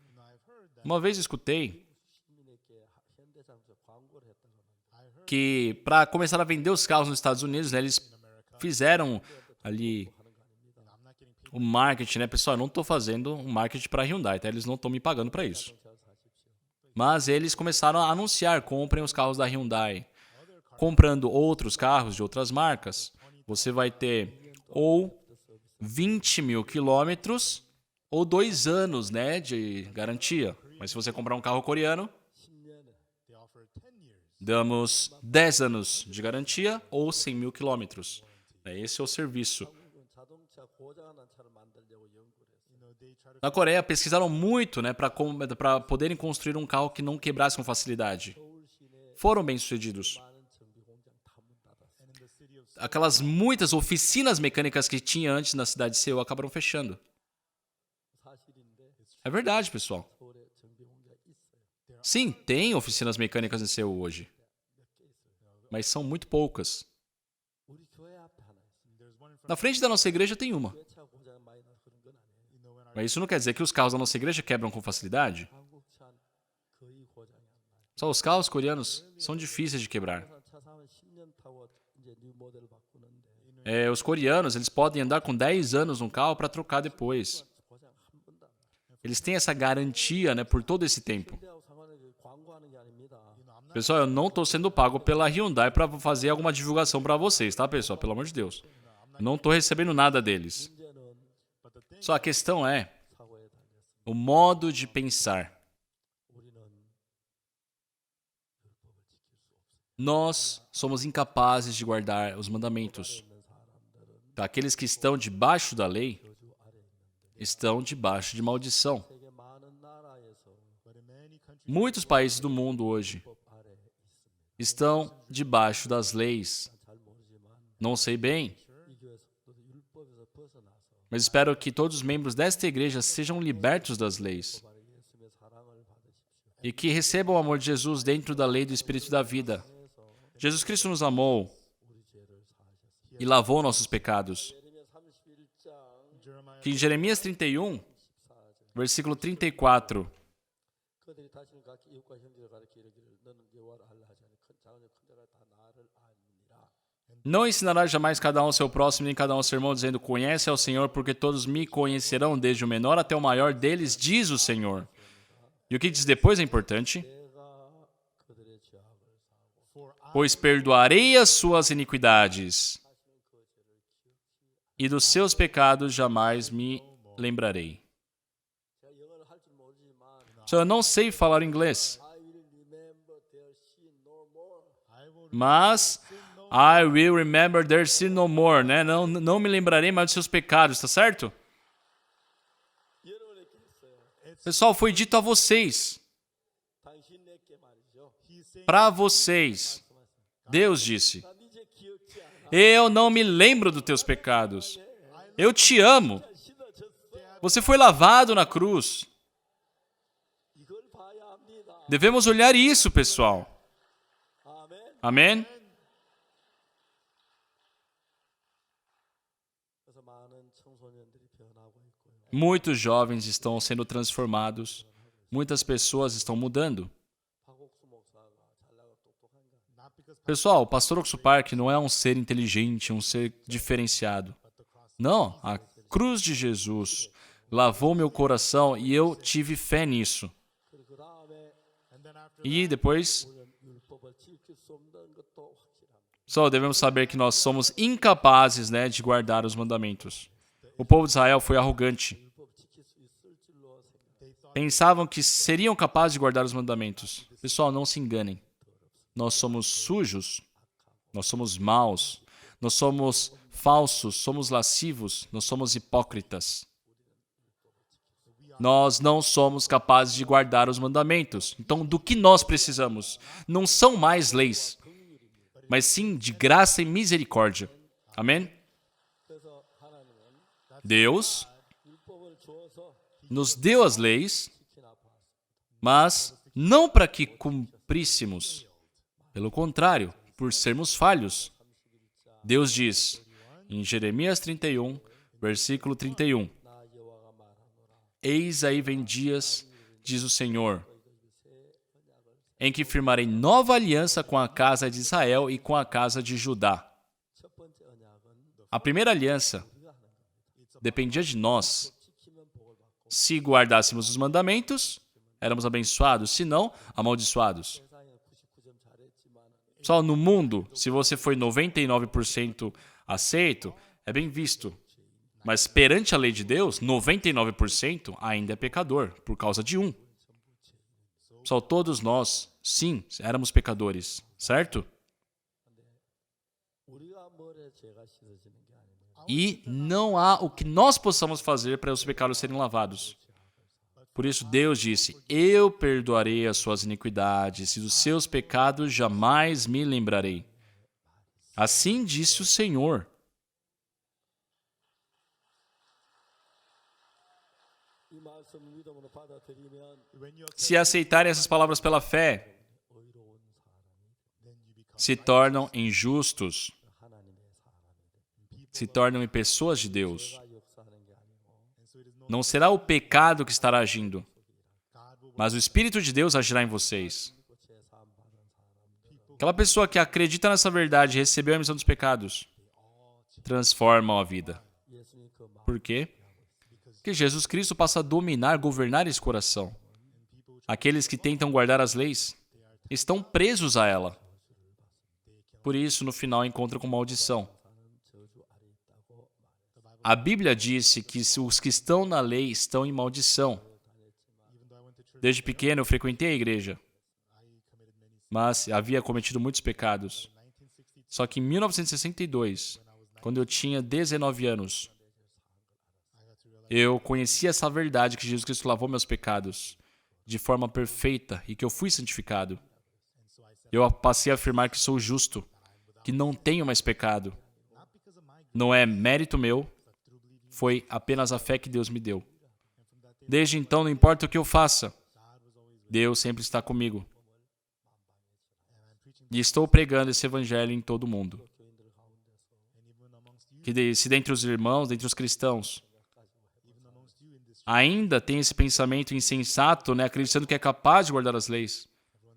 Uma vez escutei que para começar a vender os carros nos Estados Unidos, né, eles fizeram ali o marketing, né? Pessoal, eu não estou fazendo um marketing para a Hyundai, tá? Eles não estão me pagando para isso. Mas eles começaram a anunciar, comprem os carros da Hyundai. Comprando outros carros de outras marcas, você vai ter ou 20 mil quilômetros ou 2 anos, né, de garantia. Mas se você comprar um carro coreano, damos 10 anos de garantia ou 100 mil quilômetros. Esse é o serviço. Na Coreia, pesquisaram muito, né, para poderem construir um carro que não quebrasse com facilidade. Foram bem-sucedidos. Aquelas muitas oficinas mecânicas que tinha antes na cidade de Seul acabaram fechando. É verdade, pessoal. Sim, tem oficinas mecânicas em Seul hoje. Mas são muito poucas. Na frente da nossa igreja tem uma. Mas isso não quer dizer que os carros da nossa igreja quebram com facilidade. Só os carros coreanos são difíceis de quebrar. Os coreanos, eles podem andar com 10 anos num carro para trocar depois. Eles têm essa garantia, né, por todo esse tempo. Pessoal, eu não estou sendo pago pela Hyundai para fazer alguma divulgação para vocês, tá, pessoal? Pelo amor de Deus. Não estou recebendo nada deles. Só a questão é o modo de pensar. Nós somos incapazes de guardar os mandamentos. Aqueles que estão debaixo da lei estão debaixo de maldição. Muitos países do mundo hoje estão debaixo das leis. Não sei bem, mas espero que todos os membros desta igreja sejam libertos das leis e que recebam o amor de Jesus dentro da lei do Espírito da vida. Jesus Cristo nos amou e lavou nossos pecados. Que em Jeremias 31, versículo 34, não ensinará jamais cada um ao seu próximo, nem cada um ao seu irmão, dizendo, conhece ao Senhor, porque todos me conhecerão, desde o menor até o maior deles, diz o Senhor. E o que diz depois é importante. pois perdoarei as suas iniquidades, e dos seus pecados jamais me lembrarei. Eu não sei falar inglês, mas I will remember their sin no more, né? Não me lembrarei mais dos seus pecados, tá certo? Pessoal, foi dito a vocês. Para vocês. Deus disse: eu não me lembro dos teus pecados. Eu te amo. Você foi lavado na cruz. Devemos olhar isso, pessoal. Amém? Muitos jovens estão sendo transformados. Muitas pessoas estão mudando. Pessoal, o pastor Oxo Park não é um ser inteligente, um ser diferenciado. Não, a cruz de Jesus lavou meu coração e eu tive fé nisso. E depois, só devemos saber que nós somos incapazes, de guardar os mandamentos. O povo de Israel foi arrogante. Pensavam que seriam capazes de guardar os mandamentos. Pessoal, não se enganem. Nós somos sujos, nós somos maus, nós somos falsos, somos lascivos, nós somos hipócritas. Nós não somos capazes de guardar os mandamentos. Então, do que nós precisamos? Não são mais leis, mas sim de graça e misericórdia. Amém? Deus nos deu as leis, mas não para que cumpríssemos. Pelo contrário, por sermos falhos. Deus diz, em Jeremias 31, versículo 31, eis aí vem dias, diz o Senhor, em que firmarei nova aliança com a casa de Israel e com a casa de Judá. A primeira aliança dependia de nós. Se guardássemos os mandamentos, éramos abençoados, se não, amaldiçoados. Só no mundo, se você foi 99% aceito, é bem visto. Mas perante a lei de Deus, 99% ainda é pecador, por causa de um. Só todos nós, sim, éramos pecadores, certo? E não há o que nós possamos fazer para os pecados serem lavados. Por isso Deus disse, eu perdoarei as suas iniquidades e dos seus pecados jamais me lembrarei. Assim disse o Senhor. Se aceitarem essas palavras pela fé, se tornam injustos, se tornam em pessoas de Deus. Não será o pecado que estará agindo, mas o Espírito de Deus agirá em vocês. Aquela pessoa que acredita nessa verdade e recebeu a remissão dos pecados, transforma a vida. Por quê? Porque Jesus Cristo passa a dominar, governar esse coração. Aqueles que tentam guardar as leis estão presos a ela. Por isso, no final, encontram com maldição. A Bíblia disse que os que estão na lei estão em maldição. Desde pequeno eu frequentei a igreja, mas havia cometido muitos pecados. Só que em 1962, quando eu tinha 19 anos, eu conheci essa verdade que Jesus Cristo lavou meus pecados de forma perfeita e que eu fui santificado. Eu passei a afirmar que sou justo, que não tenho mais pecado. Não é mérito meu, foi apenas a fé que Deus me deu. Desde então, não importa o que eu faça, Deus sempre está comigo. E estou pregando esse evangelho em todo o mundo. Que se dentre os irmãos, dentre os cristãos, ainda tem esse pensamento insensato, acreditando que é capaz de guardar as leis.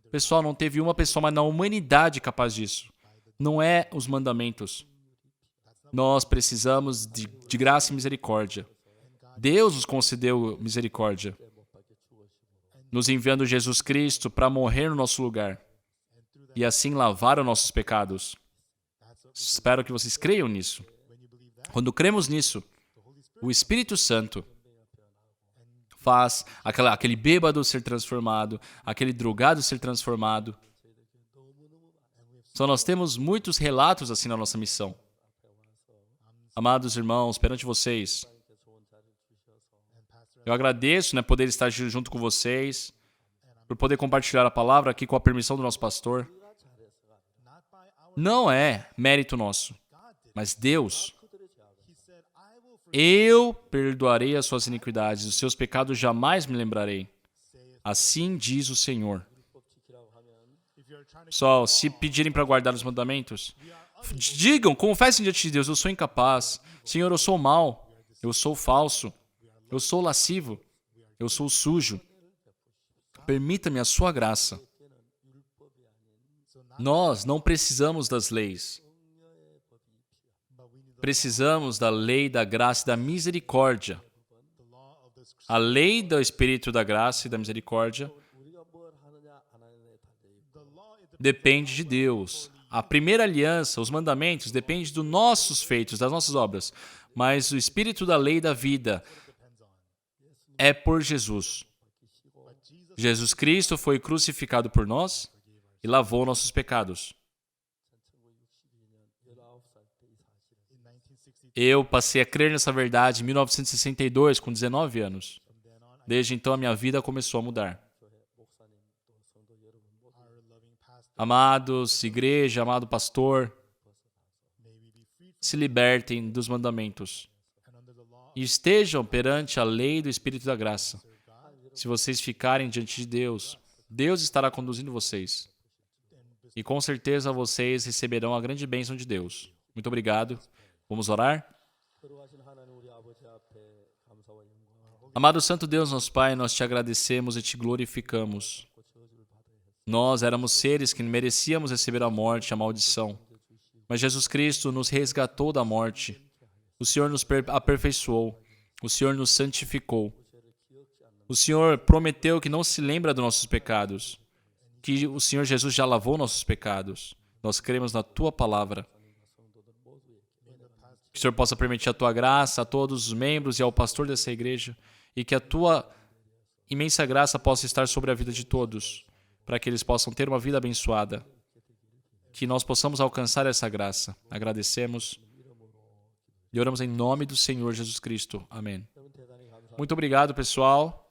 Pessoal, não teve uma pessoa mais na humanidade capaz disso. Não é os mandamentos. Nós precisamos de graça e misericórdia. Deus nos concedeu misericórdia, nos enviando Jesus Cristo para morrer no nosso lugar. e assim lavar os nossos pecados. Espero que vocês creiam nisso. Quando cremos nisso, o Espírito Santo faz aquele bêbado ser transformado, aquele drogado ser transformado. Só nós temos muitos relatos assim na nossa missão. Amados irmãos, perante vocês, eu agradeço, poder estar junto com vocês, por poder compartilhar a palavra aqui com a permissão do nosso pastor. Não é mérito nosso, mas Deus. Eu perdoarei as suas iniquidades, os seus pecados jamais me lembrarei. Assim diz o Senhor. Pessoal, se pedirem para guardar os mandamentos, digam, confessem diante de Deus, eu sou incapaz. Senhor, eu sou mau, eu sou falso, eu sou lascivo, eu sou sujo. Permita-me a sua graça. Nós não precisamos das leis. Precisamos da lei da graça e da misericórdia. A lei do Espírito da graça e da misericórdia depende de Deus. A primeira aliança, os mandamentos, depende dos nossos feitos, das nossas obras. Mas o Espírito da lei e da vida é por Jesus. Jesus Cristo foi crucificado por nós e lavou nossos pecados. Eu passei a crer nessa verdade em 1962, com 19 anos. Desde então, a minha vida começou a mudar. Amados, igreja, amado pastor, se libertem dos mandamentos e estejam perante a lei do Espírito da graça. Se vocês ficarem diante de Deus, Deus estará conduzindo vocês. E com certeza vocês receberão a grande bênção de Deus. Muito obrigado. Vamos orar? Amado Santo Deus, nosso Pai, nós te agradecemos e te glorificamos. Nós éramos seres que merecíamos receber a morte, a maldição. Mas Jesus Cristo nos resgatou da morte. O Senhor nos aperfeiçoou. O Senhor nos santificou. O Senhor prometeu que não se lembra dos nossos pecados. Que o Senhor Jesus já lavou nossos pecados. Nós cremos na Tua palavra. Que o Senhor possa permitir a Tua graça a todos os membros e ao pastor dessa igreja. E que a Tua imensa graça possa estar sobre a vida de todos, para que eles possam ter uma vida abençoada. Que nós possamos alcançar essa graça. Agradecemos e oramos em nome do Senhor Jesus Cristo. Amém. Muito obrigado, pessoal.